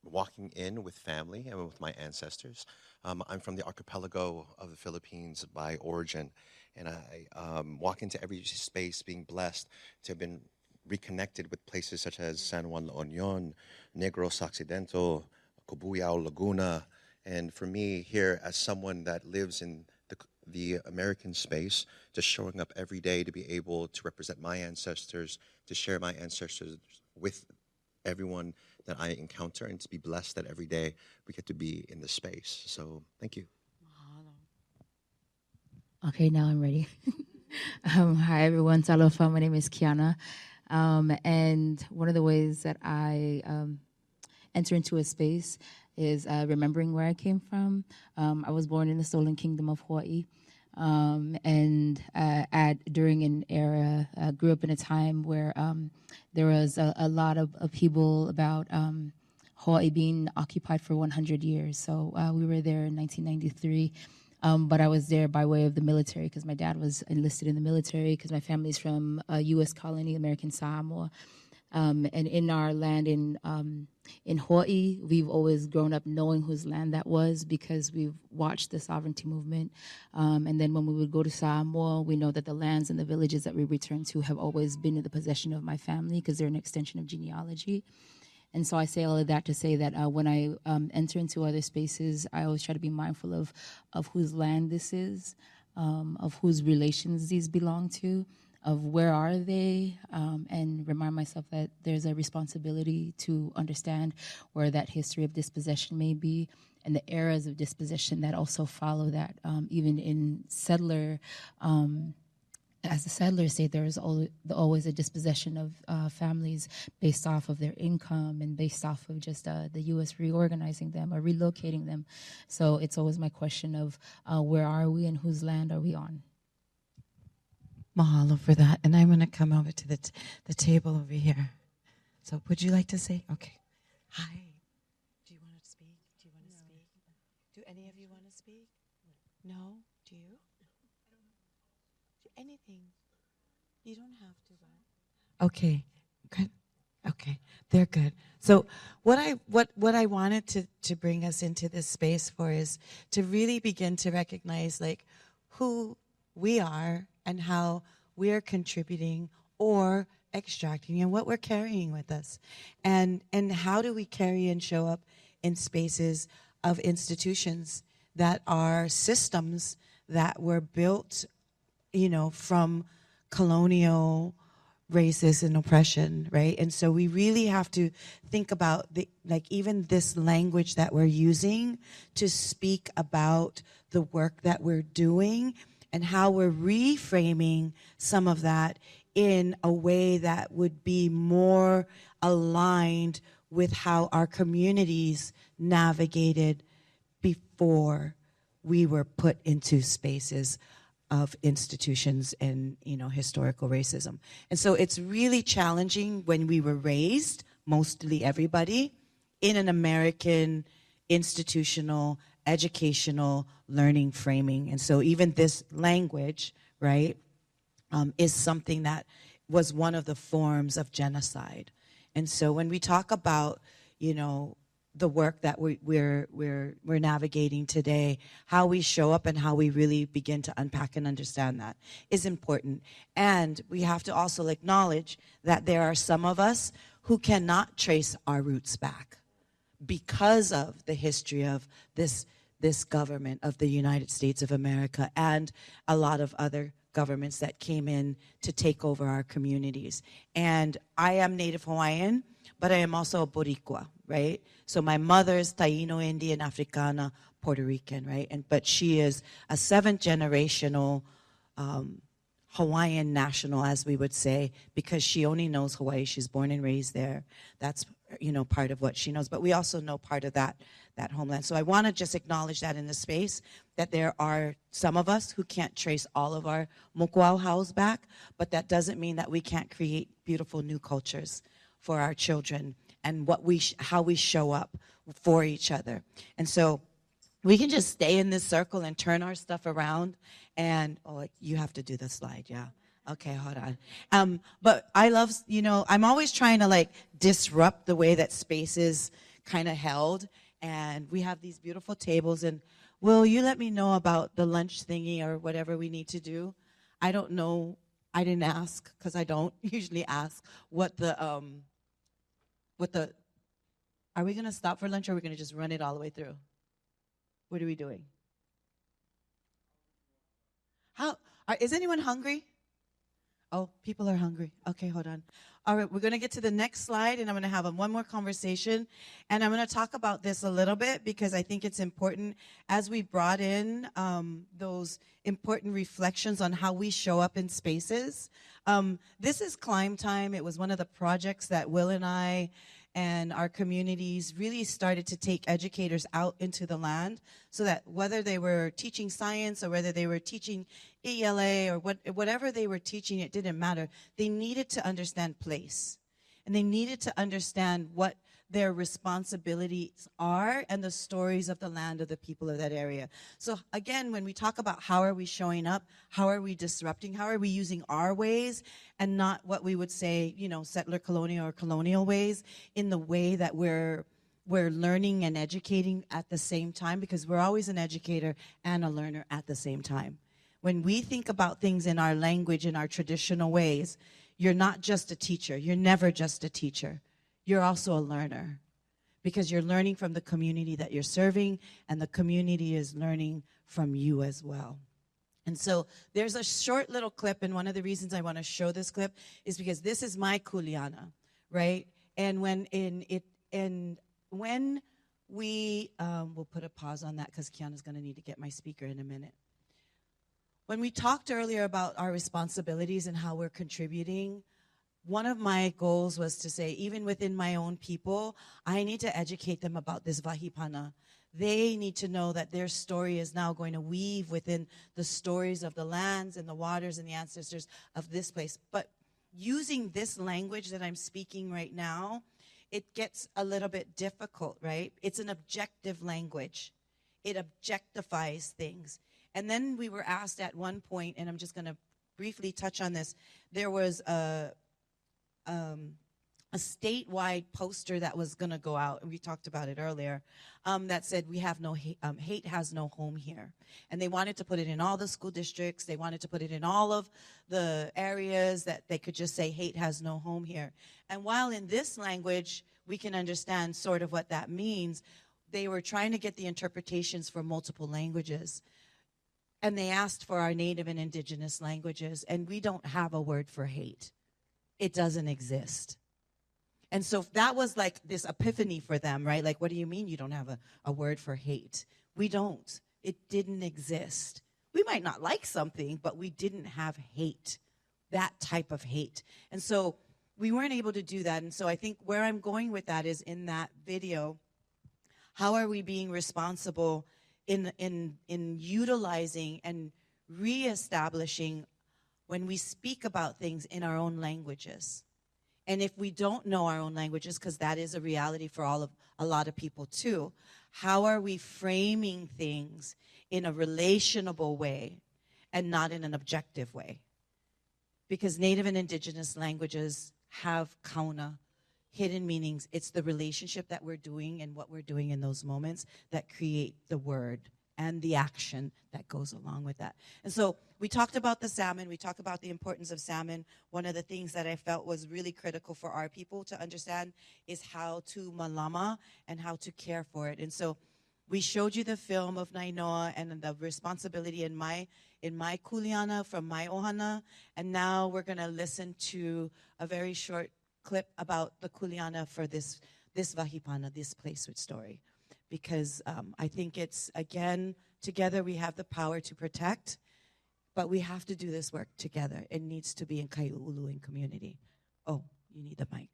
walking in with family and with my ancestors. I'm from the archipelago of the Philippines by origin, and I walk into every space being blessed to have been reconnected with places such as San Juan La Union, Negros Occidental, Kobuyao Laguna. And for me here, as someone that lives in the American space, just showing up every day to be able to represent my ancestors, to share my ancestors with everyone that I encounter, and to be blessed that every day we get to be in this space. So thank you. Okay, now I'm ready. Hi, everyone. Talofa. My name is Kiana. And one of the ways that I enter into a space is remembering where I came from. I was born in the stolen kingdom of Hawaii. And during an era, grew up in a time where there was a lot of upheaval about Hawaii being occupied for 100 years. So we were there in 1993. But I was there by way of the military because my dad was enlisted in the military because my family's from a U.S. colony, American Samoa. And in our land in Hawaii, we've always grown up knowing whose land that was because we've watched the sovereignty movement. And then when we would go to Samoa, we know that the lands and the villages that we return to have always been in the possession of my family because they're an extension of genealogy. And so I say all of that to say that when I enter into other spaces, I always try to be mindful of whose land this is, of whose relations these belong to, of where are they, and remind myself that there's a responsibility to understand where that history of dispossession may be and the eras of dispossession that also follow that. Even in settler as the settlers say, there is always a dispossession of families based off of their income and based off of just the U.S. reorganizing them or relocating them. So it's always my question of where are we and whose land are we on? Mahalo for that. And I'm going to come over to the table over here. So would you like to say? Okay. Hi. Do you want to speak? Do you want to speak? Do any of you want to speak? No? Do you? Anything. You don't have to, but okay, good. Okay, they're good. So what I wanted to bring us into this space for is to really begin to recognize like who we are and how we're contributing or extracting and what we're carrying with us, and how do we carry and show up in spaces of institutions that are systems that were built, you know, from colonial racist and oppression, right? And so we really have to think about even this language that we're using to speak about the work that we're doing and how we're reframing some of that in a way that would be more aligned with how our communities navigated before we were put into spaces of institutions and, you know, historical racism. And so it's really challenging when we were raised, mostly everybody, in an American institutional, educational learning framing. And so even this language, right, is something that was one of the forms of genocide. And so when we talk about, you know, the work that we're navigating today, how we show up and how we really begin to unpack and understand that is important. And we have to also acknowledge that there are some of us who cannot trace our roots back because of the history of this government of the United States of America and a lot of other governments that came in to take over our communities. And I am Native Hawaiian, but I am also a Boricua, right? So my mother's Taino, Indian, Africana, Puerto Rican, right? But she is a seventh generational Hawaiian national, as we would say, because she only knows Hawaii. She's born and raised there. That's, you know, part of what she knows. But we also know part of that homeland. So I want to just acknowledge that in the space, that there are some of us who can't trace all of our mokuau house back, but that doesn't mean that we can't create beautiful new cultures for our children and how we show up for each other. And so we can just stay in this circle and turn our stuff around and, oh, you have to do the slide, yeah. Okay, hold on. But I love, you know, I'm always trying to like disrupt the way that space is kind of held. And we have these beautiful tables, and will you let me know about the lunch thingy or whatever we need to do? I don't know. I didn't ask because I don't usually ask what the Are we going to stop for lunch or are we going to just run it all the way through? What are we doing? Is anyone hungry? Oh, people are hungry. Okay, hold on. All right, we're going to get to the next slide, and I'm going to have one more conversation. And I'm going to talk about this a little bit because I think it's important as we brought in those important reflections on how we show up in spaces. This is Climb Time. It was one of the projects that Will and I and our communities really started to take educators out into the land so that whether they were teaching science or whether they were teaching ELA or whatever they were teaching, it didn't matter. They needed to understand place. And they needed to understand what their responsibilities are and the stories of the land of the people of that area. So again, when we talk about how are we showing up, how are we disrupting, how are we using our ways and not what we would say, settler colonial or colonial ways in the way that we're learning and educating at the same time, because we're always an educator and a learner at the same time. When we think about things in our language, in our traditional ways, you're not just a teacher. You're never just a teacher. You're also a learner because you're learning from the community that you're serving, and the community is learning from you as well. And so there's a short little clip, and one of the reasons I want to show this clip is because this is my Kuleana, right? And when we we'll put a pause on that because Kiana's going to need to get my speaker in a minute. When we talked earlier about our responsibilities and how we're contributing, one of my goals was to say, even within my own people, I need to educate them about this vahipana. They need to know that their story is now going to weave within the stories of the lands and the waters and the ancestors of this place. But using this language that I'm speaking right now, it gets a little bit difficult, right? It's an objective language. It objectifies things. And then we were asked at one point, and I'm just going to briefly touch on this, there was a statewide poster that was going to go out, and we talked about it earlier, that said, "We have no hate has no home here." And they wanted to put it in all the school districts. They wanted to put it in all of the areas that they could just say, "Hate has no home here." And while in this language, we can understand sort of what that means, they were trying to get the interpretations for multiple languages. And they asked for our native and indigenous languages, and we don't have a word for hate. It doesn't exist. And so that was like this epiphany for them, right? Like, what do you mean you don't have a word for hate? We don't. It didn't exist. We might not like something, but we didn't have hate, that type of hate. And so we weren't able to do that. And so I think where I'm going with that is in that video, how are we being responsible in utilizing and reestablishing when we speak about things in our own languages? And if we don't know our own languages, because that is a reality for a lot of people too, how are we framing things in a relationable way and not in an objective way? Because native and indigenous languages have kauna, hidden meanings. It's the relationship that we're doing and what we're doing in those moments that create the word and the action that goes along with that. And so we talked about the salmon. We talked about the importance of salmon. One of the things that I felt was really critical for our people to understand is how to malama and how to care for it. And so we showed you the film of Nainoa and the responsibility in my Kuleana from my ohana. And now we're going to listen to a very short clip about the Kuleana for this vahipana, this place with story. Because I think it's, again, together we have the power to protect, but we have to do this work together. It needs to be in Kai'ulu in community. Oh, you need the mic.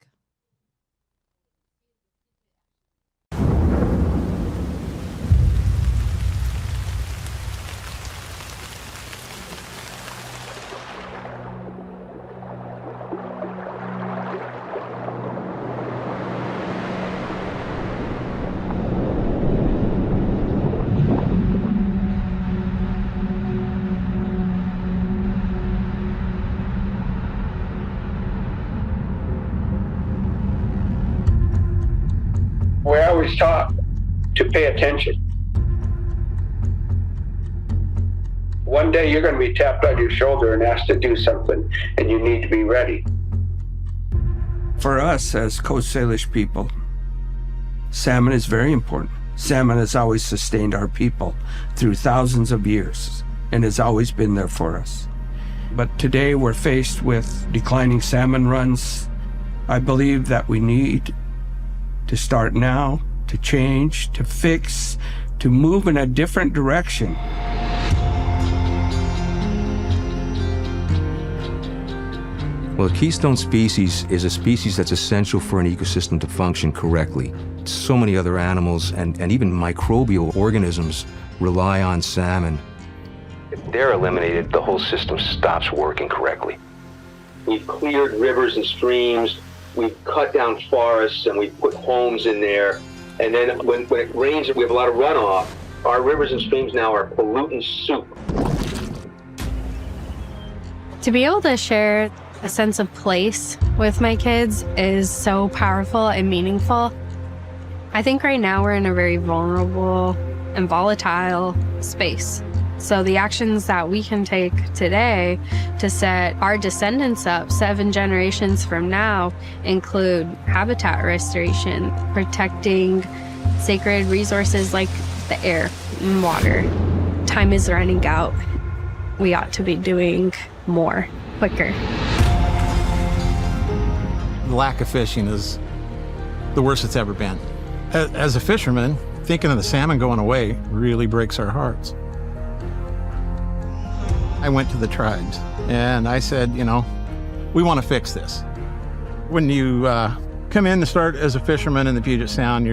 We're always taught to pay attention. One day you're going to be tapped on your shoulder and asked to do something, and you need to be ready. For us as Coast Salish people, Salmon is very important. Salmon has always sustained our people through thousands of years and has always been there for us. But today we're faced with declining salmon runs. I believe that we need to start now, to change, to fix, to move in a different direction. Well, a keystone species is a species that's essential for an ecosystem to function correctly. So many other animals and even microbial organisms rely on salmon. If they're eliminated, the whole system stops working correctly. We've cleared rivers and streams, we've cut down forests, and we've put homes in there. And then when it rains and we have a lot of runoff, our rivers and streams now are pollutant soup. To be able to share a sense of place with my kids is so powerful and meaningful. I think right now we're in a very vulnerable and volatile space. So the actions that we can take today to set our descendants up 7 generations from now include habitat restoration, protecting sacred resources like the air and water. Time is running out. We ought to be doing more, quicker. The lack of fishing is the worst it's ever been. As a fisherman, thinking of the salmon going away really breaks our hearts. I went to the tribes and I said, you know, we want to fix this. When you come in to start as a fisherman in the Puget Sound,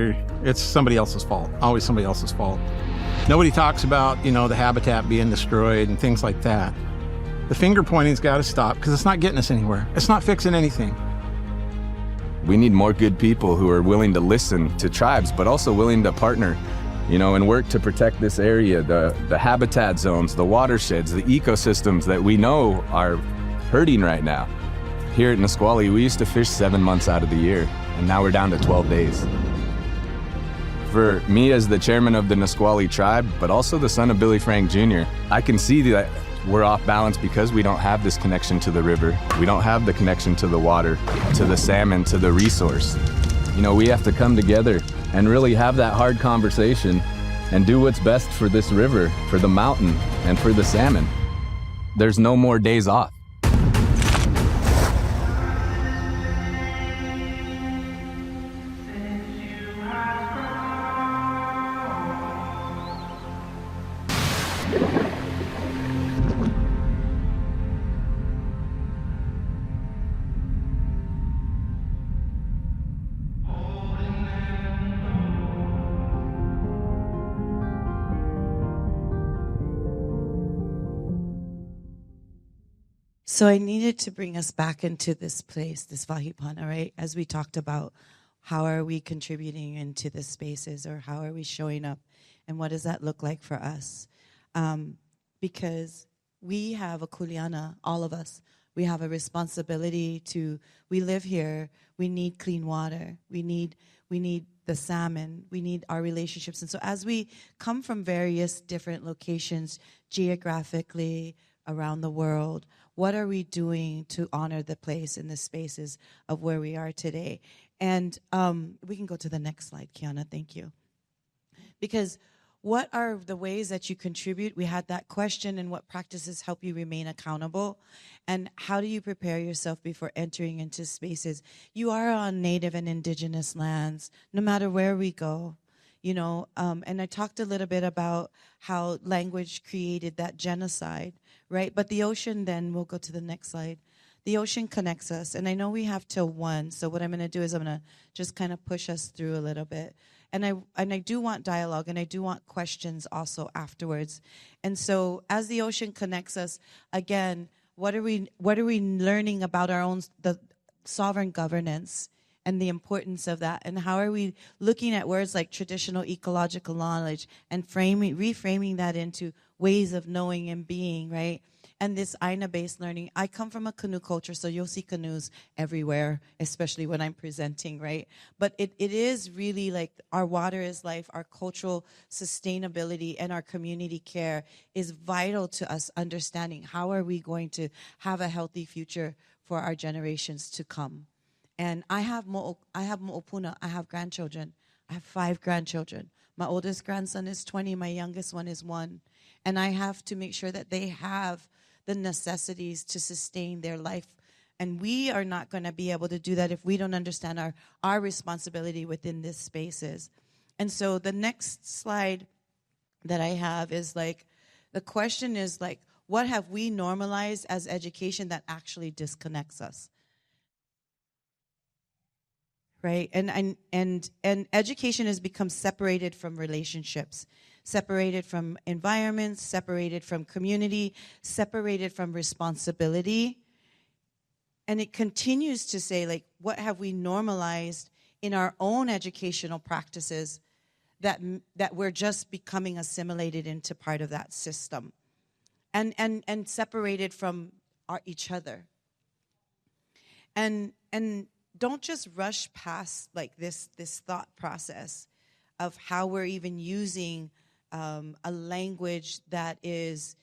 it's somebody else's fault, always somebody else's fault. Nobody talks about, you know, the habitat being destroyed and things like that. The finger pointing's got to stop because it's not getting us anywhere. It's not fixing anything. We need more good people who are willing to listen to tribes, but also willing to partner, you know, and work to protect this area, the habitat zones, the watersheds, the ecosystems that we know are hurting right now. Here at Nisqually, we used to fish 7 months out of the year, and now we're down to 12 days. For me as the chairman of the Nisqually tribe, but also the son of Billy Frank Jr., I can see that we're off balance because we don't have this connection to the river. We don't have the connection to the water, to the salmon, to the resource. You know, we have to come together and really have that hard conversation and do what's best for this river, for the mountain, and for the salmon. There's no more days off. So I needed to bring us back into this place, this Vahipana, right? As we talked about, how are we contributing into the spaces, or how are we showing up, and what does that look like for us? Because we have a Kuleana, all of us. We have a responsibility we live here, we need clean water, we need the salmon, we need our relationships. And so as we come from various different locations geographically around the world, what are we doing to honor the place and the spaces of where we are today? And we can go to the next slide, Kiana, thank you. Because what are the ways that you contribute? We had that question, and what practices help you remain accountable? And how do you prepare yourself before entering into spaces? You are on Native and Indigenous lands, no matter where we go. You know, and I talked a little bit about how language created that genocide, right? But the ocean, then we'll go to the next slide. The ocean connects us, and I know we have till 1. So what I'm going to do is I'm going to just kind of push us through a little bit, and I do want dialogue, and I do want questions also afterwards. And so as the ocean connects us, again, what are we learning about our own the sovereign governance? And the importance of that, and how are we looking at words like traditional ecological knowledge and reframing that into ways of knowing and being, right? And this Aina-based learning. I come from a canoe culture, so you'll see canoes everywhere, especially when I'm presenting, right? But it is really like our water is life, our cultural sustainability and our community care is vital to us understanding how are we going to have a healthy future for our generations to come. And I have mo'opuna, I have grandchildren. I have 5 grandchildren. My oldest grandson is 20. My youngest one is 1. And I have to make sure that they have the necessities to sustain their life. And we are not going to be able to do that if we don't understand our responsibility within these spaces. And so the next slide that I have is like, the question is like, what have we normalized as education that actually disconnects us? Right? And education has become separated from relationships, separated from environments, separated from community, separated from responsibility. And it continues to say, like, what have we normalized in our own educational practices that we're just becoming assimilated into part of that system, and separated from each other. And don't just rush past like this thought process of how we're even using a language that is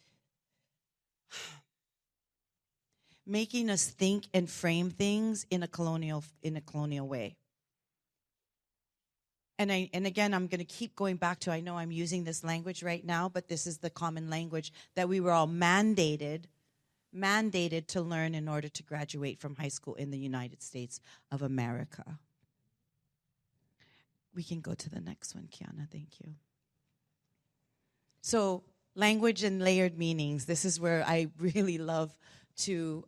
making us think and frame things in a colonial way. And again, I'm going to keep going back to, I know I'm using this language right now, but this is the common language that we were all mandated to learn in order to graduate from high school in the United States of America. We can go to the next one, Kiana, thank you. So language and layered meanings. This is where I really love to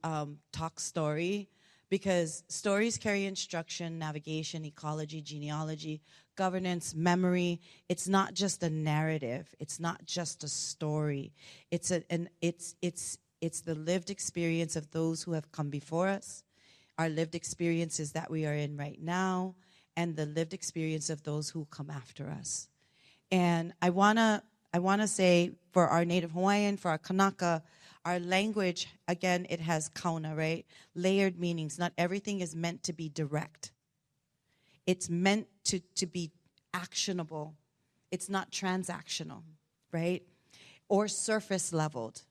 talk story, because stories carry instruction, navigation, ecology, genealogy, governance, memory. It's not just a narrative. It's not just a story. It's the lived experience of those who have come before us, our lived experiences that we are in right now, and the lived experience of those who come after us. And I wanna say, for our Native Hawaiian, for our Kanaka, our language, again, it has kauna, right? Layered meanings. Not everything is meant to be direct. It's meant to be actionable. It's not transactional, right? Or surface leveled.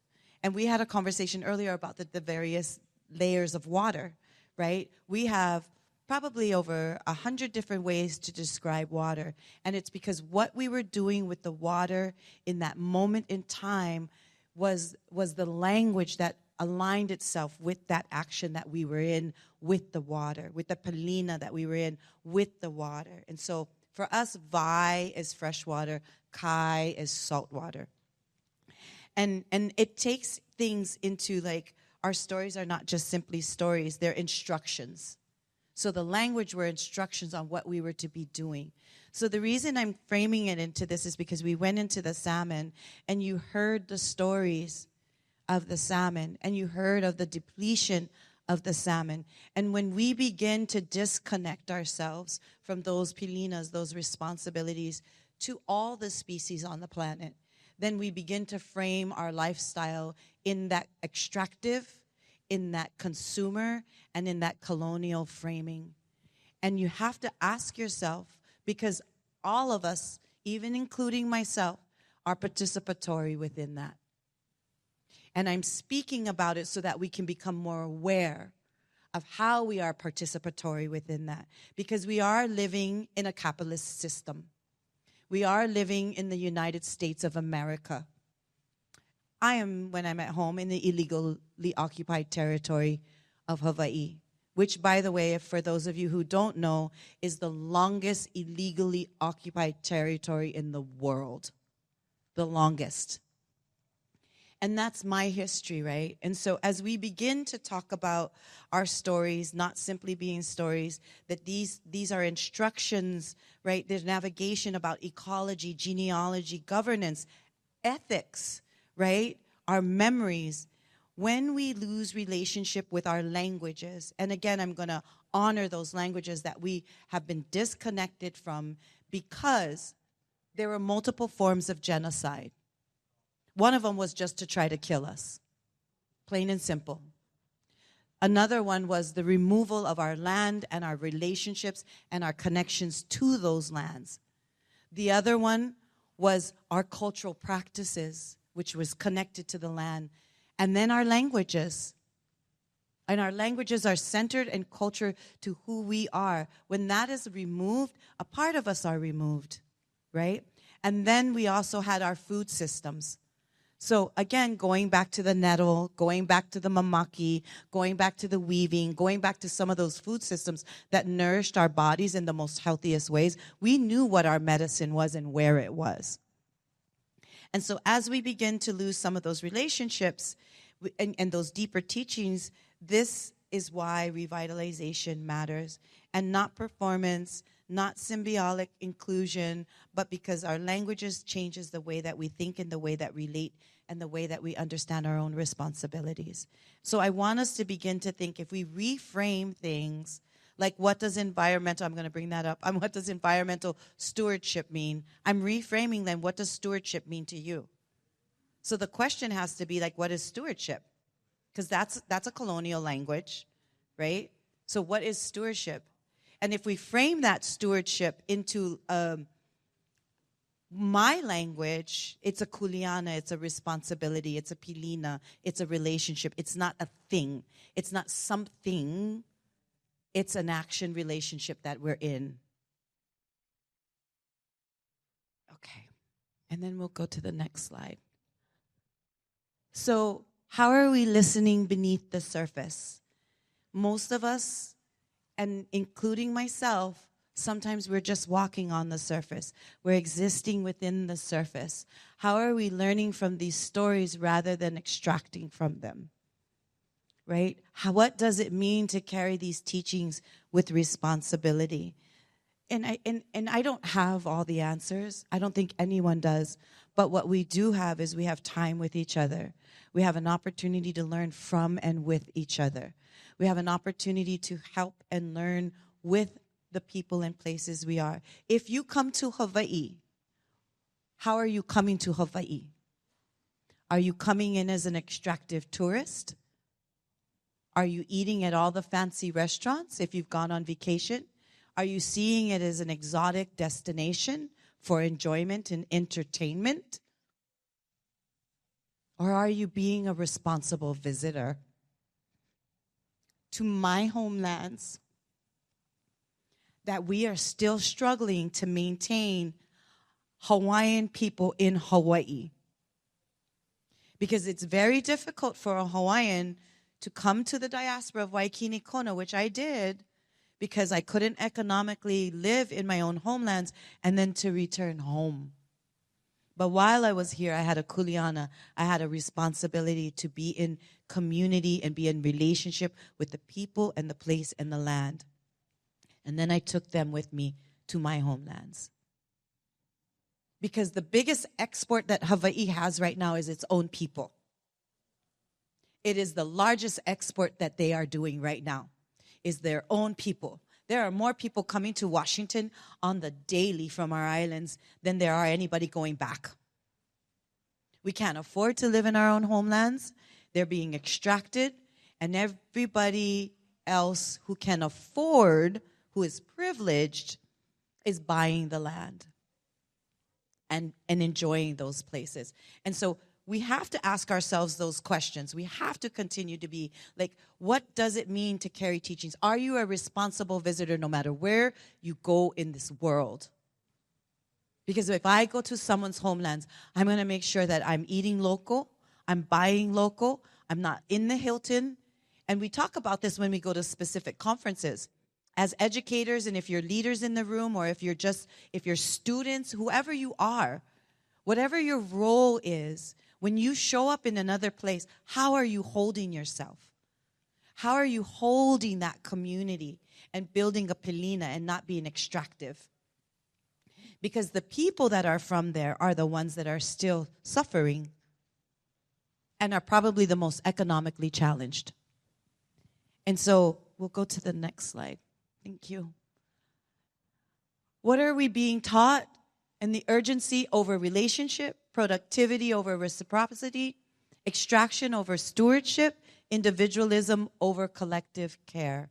And we had a conversation earlier about the various layers of water, right? We have probably over 100 different ways to describe water. And it's because what we were doing with the water in that moment in time was the language that aligned itself with that action that we were in with the water, with the pilina that we were in with the water. And so for us, vai is fresh water, kai is salt water. And it takes things into, like, our stories are not just simply stories, they're instructions. So the language were instructions on what we were to be doing. So the reason I'm framing it into this is because we went into the salmon and you heard the stories of the salmon and you heard of the depletion of the salmon. And when we begin to disconnect ourselves from those pilinas, those responsibilities to all the species on the planet, then we begin to frame our lifestyle in that extractive, in that consumer, and in that colonial framing. And you have to ask yourself, because all of us, even including myself, are participatory within that. And I'm speaking about it so that we can become more aware of how we are participatory within that. Because we are living in a capitalist system. We are living in the United States of America. I am, when I'm at home, in the illegally occupied territory of Hawaii, which, by the way, for those of you who don't know, is the longest illegally occupied territory in the world. The longest. And that's my history, right? And so as we begin to talk about our stories, not simply being stories, that these are instructions, right? There's navigation about ecology, genealogy, governance, ethics, right? Our memories. When we lose relationship with our languages, and again, I'm going to honor those languages that we have been disconnected from, because there were multiple forms of genocide. One of them was just to try to kill us, plain and simple. Another one was the removal of our land and our relationships and our connections to those lands. The other one was our cultural practices, which was connected to the land. And then our languages. And our languages are centered and culture to who we are. When that is removed, a part of us are removed, right? And then we also had our food systems. So again, going back to the nettle, going back to the mamaki, going back to the weaving, going back to some of those food systems that nourished our bodies in the most healthiest ways, we knew what our medicine was and where it was. And so as we begin to lose some of those relationships and those deeper teachings, this is why revitalization matters, and not performance, not symbiotic inclusion, but because our languages changes the way that we think and the way that we relate and the way that we understand our own responsibilities. So I want us to begin to think, if we reframe things, like what does environmental, I'm going to bring that up, what does environmental stewardship mean? I'm reframing then, what does stewardship mean to you? So the question has to be like, what is stewardship? Because that's a colonial language, right? So what is stewardship? And if we frame that stewardship into my language, it's a kuleana, it's a responsibility, it's a pilina, it's a relationship. It's not a thing. It's not something. It's an action relationship that we're in. Okay. And then we'll go to the next slide. So how are we listening beneath the surface? Most of us, and including myself, sometimes we're just walking on the surface. We're existing within the surface. How are we learning from these stories rather than extracting from them? Right? What does it mean to carry these teachings with responsibility? And I don't have all the answers. I don't think anyone does. But what we do have is we have time with each other. We have an opportunity to learn from and with each other. We have an opportunity to help and learn with the people and places we are. If you come to Hawaii, how are you coming to Hawaii? Are you coming in as an extractive tourist? Are you eating at all the fancy restaurants if you've gone on vacation? Are you seeing it as an exotic destination for enjoyment and entertainment? Or are you being a responsible visitor to my homelands that we are still struggling to maintain Hawaiian people in Hawaii? Because it's very difficult for a Hawaiian to come to the diaspora of Waikini Kona, which I did, because I couldn't economically live in my own homelands, and then to return home. But while I was here, I had a kuleana. I had a responsibility to be in community and be in relationship with the people and the place and the land. And then I took them with me to my homelands. Because the biggest export that Hawaii has right now is its own people. It is the largest export that they are doing right now, is their own people. There are more people coming to Washington on the daily from our islands than there are anybody going back. We can't afford to live in our own homelands. They're being extracted, and everybody else who can afford, who is privileged, is buying the land and enjoying those places. And so we have to ask ourselves those questions. We have to continue to be like, what does it mean to carry teachings? Are you a responsible visitor no matter where you go in this world? Because if I go to someone's homelands, I'm going to make sure that I'm eating local, I'm buying local, I'm not in the Hilton. And we talk about this when we go to specific conferences. As educators, and if you're leaders in the room, or if you're students, whoever you are, whatever your role is, when you show up in another place, how are you holding yourself? How are you holding that community and building a pilina and not being extractive? Because the people that are from there are the ones that are still suffering and are probably the most economically challenged. And so we'll go to the next slide. Thank you. What are we being taught? And the urgency over relationship, productivity over reciprocity, extraction over stewardship, individualism over collective care.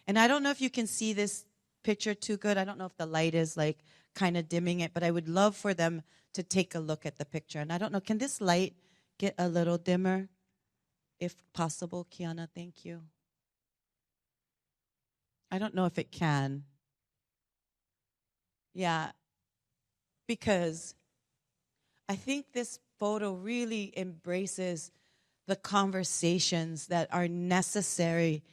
And I don't know if you can see this picture too good. I don't know if the light is like kind of dimming it, but I would love for them to take a look at the picture. And I don't know, can this light get a little dimmer? If possible, Kiana, thank you. I don't know if it can. Yeah, because I think this photo really embraces the conversations that are necessary.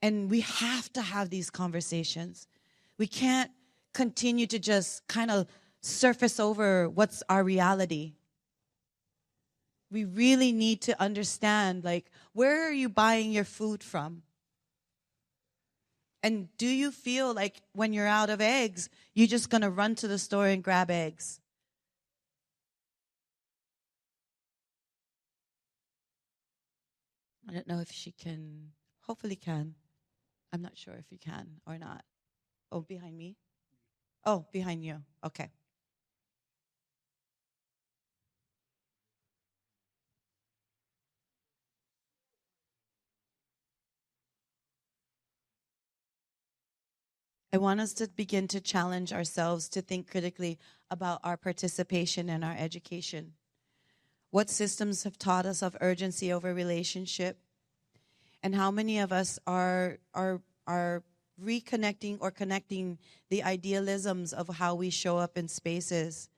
And we have to have these conversations. We can't continue to just kind of surface over what's our reality. We really need to understand, like, where are you buying your food from? And do you feel like when you're out of eggs, you're just going to run to the store and grab eggs? I don't know if she can, hopefully can. I'm not sure if you can or not. Oh, behind me? Oh, behind you. Okay. I want us to begin to challenge ourselves to think critically about our participation in our education. What systems have taught us of urgency over relationship? And how many of us are reconnecting or connecting the idealisms of how we show up in spaces?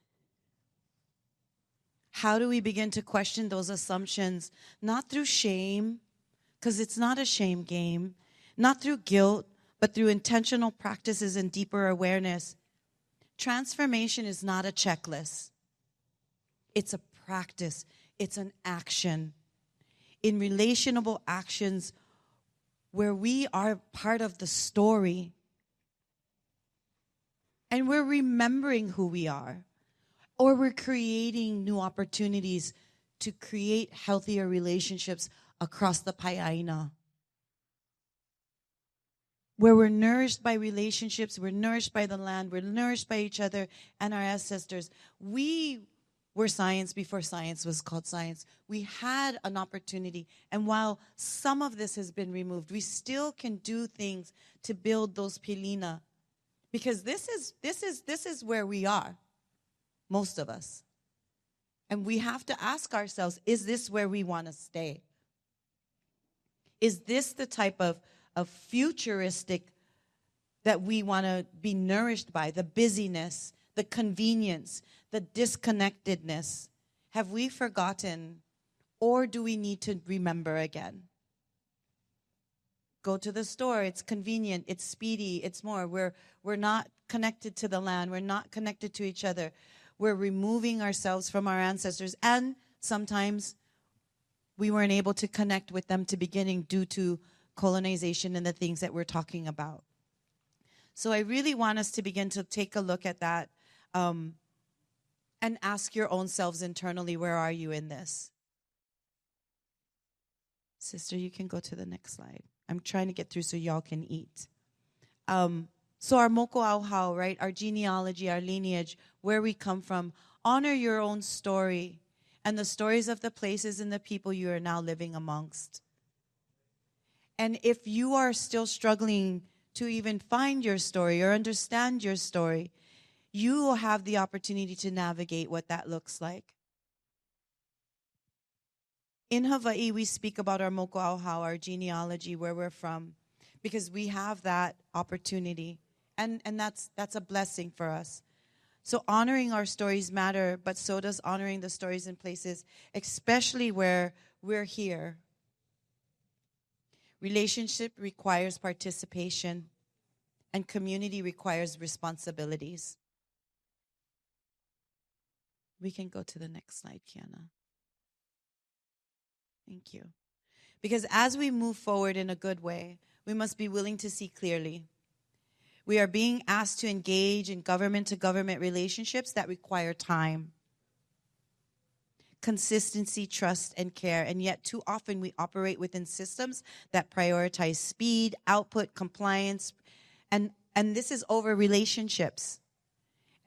How do we begin to question those assumptions? Not through shame, because it's not a shame game. Not through guilt, but through intentional practices and deeper awareness. Transformation is not a checklist. It's a practice. It's an action. In relationable actions where we are part of the story and we're remembering who we are, or we're creating new opportunities to create healthier relationships across the Pai'aina. Where we're nourished by relationships, we're nourished by the land, we're nourished by each other and our ancestors. We were science before science was called science. We had an opportunity, and while some of this has been removed, we still can do things to build those pilina, because this is where we are, most of us. And we have to ask ourselves, is this where we want to stay? Is this the type of futuristic that we want to be nourished by? The busyness, the convenience, the disconnectedness. Have we forgotten, or do we need to remember again? Go to the store, it's convenient, it's speedy, it's more. We're not connected to the land, we're not connected to each other. We're removing ourselves from our ancestors, and sometimes we weren't able to connect with them to beginning due to colonization and the things that we're talking about. So I really want us to begin to take a look at that and ask your own selves internally, where are you in this? Sister, you can go to the next slide. I'm trying to get through so y'all can eat. So our moko auhau, right? Our genealogy, our lineage, where we come from. Honor your own story and the stories of the places and the people you are now living amongst. And if you are still struggling to even find your story or understand your story, you will have the opportunity to navigate what that looks like. In Hawaii, we speak about our moko auhau, our genealogy, where we're from, because we have that opportunity. And that's a blessing for us. So honoring our stories matter, but so does honoring the stories and places, especially where we're here. Relationship requires participation, and community requires responsibilities. We can go to the next slide, Kiana. Thank you. Because as we move forward in a good way, we must be willing to see clearly. We are being asked to engage in government-to-government relationships that require time, consistency, trust, and care. And yet too often we operate within systems that prioritize speed, output, compliance, and this is over relationships.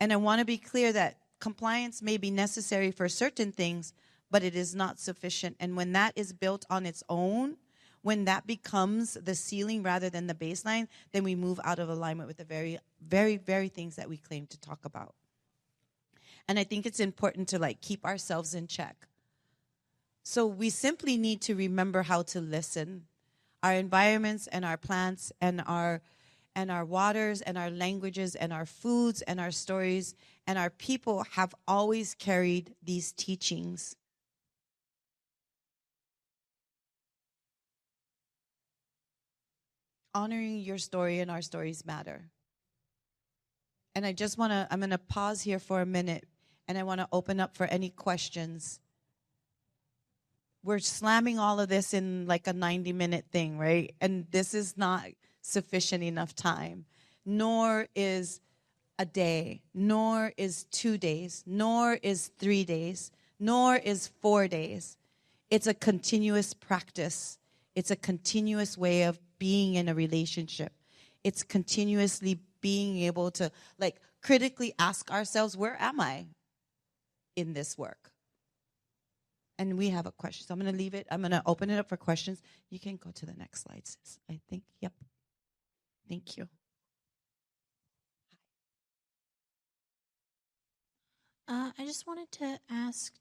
And I want to be clear that compliance may be necessary for certain things, but it is not sufficient. And when that is built on its own, when that becomes the ceiling rather than the baseline, then we move out of alignment with the very, very, very things that we claim to talk about. And I think it's important to keep ourselves in check. So we simply need to remember how to listen. Our environments and our plants and and our waters and our languages and our foods and our stories and our people have always carried these teachings. Honoring your story and our stories matter. And I'm going to pause here for a minute, and I want to open up for any questions. We're slamming all of this in like a 90-minute thing, right? And this is not sufficient enough time, nor is a day, nor is 2 days, nor is 3 days, nor is 4 days. It's a continuous practice. It's a continuous way of being in a relationship. It's continuously being able to like critically ask ourselves, where am I in this work? And we have a question. So I'm going to leave it. I'm going to open it up for questions. You can go to the next slide, sis. I think, yep. Thank you. I just wanted to ask,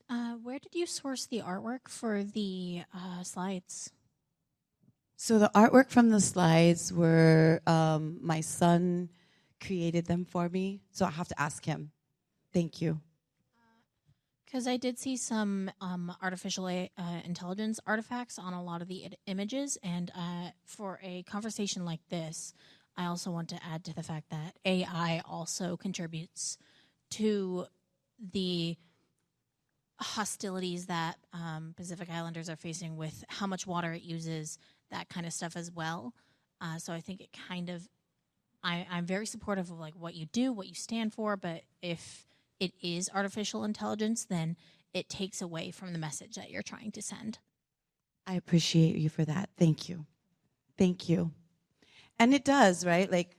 where did you source the artwork for the slides? So the artwork from the slides were, my son created them for me. So I have to ask him. Thank you. Because I did see some artificial intelligence artifacts on a lot of the images, and for a conversation like this, I also want to add to the fact that AI also contributes to the hostilities that Pacific Islanders are facing with how much water it uses, that kind of stuff as well. So I think it kind of, I'm very supportive of like what you do, what you stand for, but if it is artificial intelligence, then it takes away from the message that you're trying to send. I appreciate you for that. Thank you. Thank you. And it does, right? Like,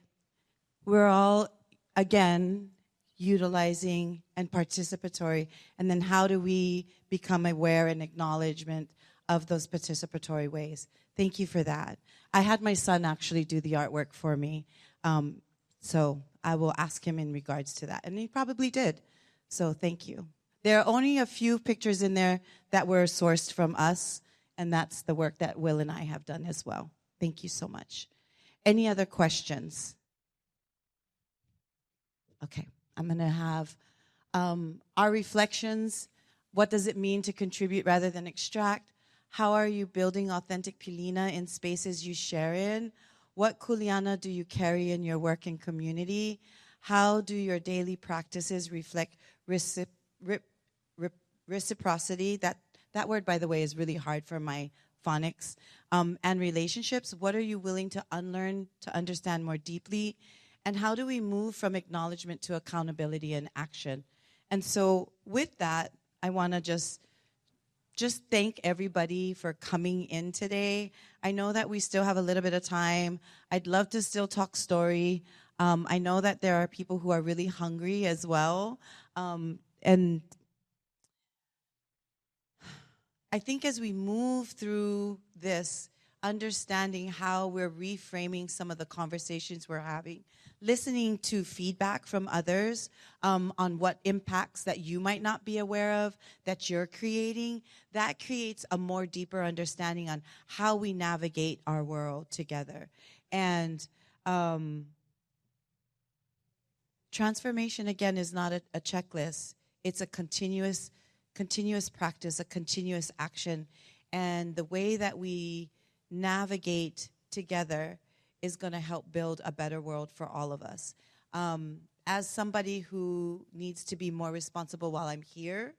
we're all, again, utilizing and participatory. And then how do we become aware and acknowledgement of those participatory ways? Thank you for that. I had my son actually do the artwork for me. So I will ask him in regards to that. And he probably did. So thank you. There are only a few pictures in there that were sourced from us, and that's the work that Will and I have done as well. Thank you so much. Any other questions? Okay, I'm going to have our reflections. What does it mean to contribute rather than extract? How are you building authentic pilina in spaces you share in? What kuleana do you carry in your work and community? How do your daily practices reflect reciprocity? That word, by the way, is really hard for my phonics. And relationships. What are you willing to unlearn to understand more deeply? And how do we move from acknowledgement to accountability and action? And so with that, I want to just thank everybody for coming in today. I know that we still have a little bit of time. I'd love to still talk story. I know that there are people who are really hungry as well. And I think as we move through this, understanding how we're reframing some of the conversations we're having, listening to feedback from others on what impacts that you might not be aware of that you're creating, that creates a more deeper understanding on how we navigate our world together. And transformation, again, is not a checklist. It's a continuous practice, a continuous action. And the way that we navigate together is going to help build a better world for all of us. As somebody who needs to be more responsible while I'm here,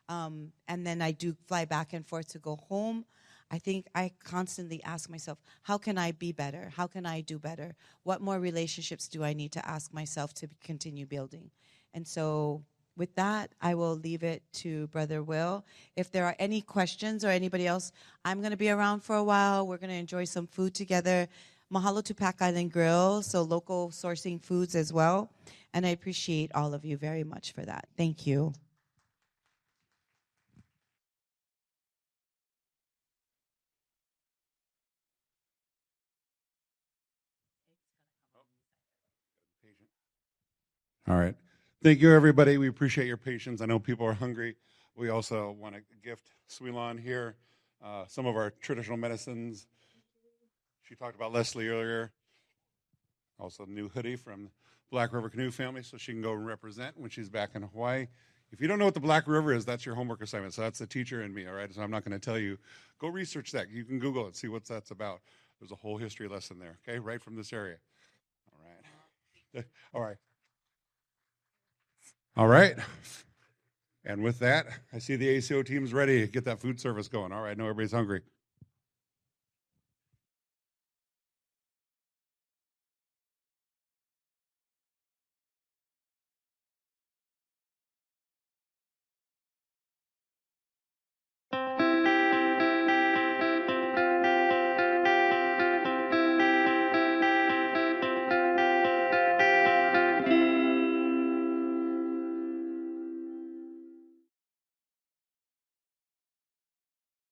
and then I do fly back and forth to go home, I think I constantly ask myself, how can I be better? How can I do better? What more relationships do I need to ask myself to continue building? And so with that, I will leave it to Brother Will. If there are any questions or anybody else, I'm going to be around for a while. We're going to enjoy some food together. Mahalo to Pac Island Grill, so local sourcing foods as well. And I appreciate all of you very much for that. Thank you. All right. Thank you, everybody. We appreciate your patience. I know people are hungry. We also want to gift Sui-Lan here some of our traditional medicines. She talked about Leslie earlier. Also, a new hoodie from Black River Canoe family, so she can go and represent when she's back in Hawaii. If you don't know what the Black River is, that's your homework assignment. So that's the teacher and me, all right? So I'm not going to tell you. Go research that. You can Google it, see what that's about. There's a whole history lesson there, okay? Right from this area. All right. All right. All right. And with that, I see the ACO team's ready to get that food service going. All right, I know everybody's hungry.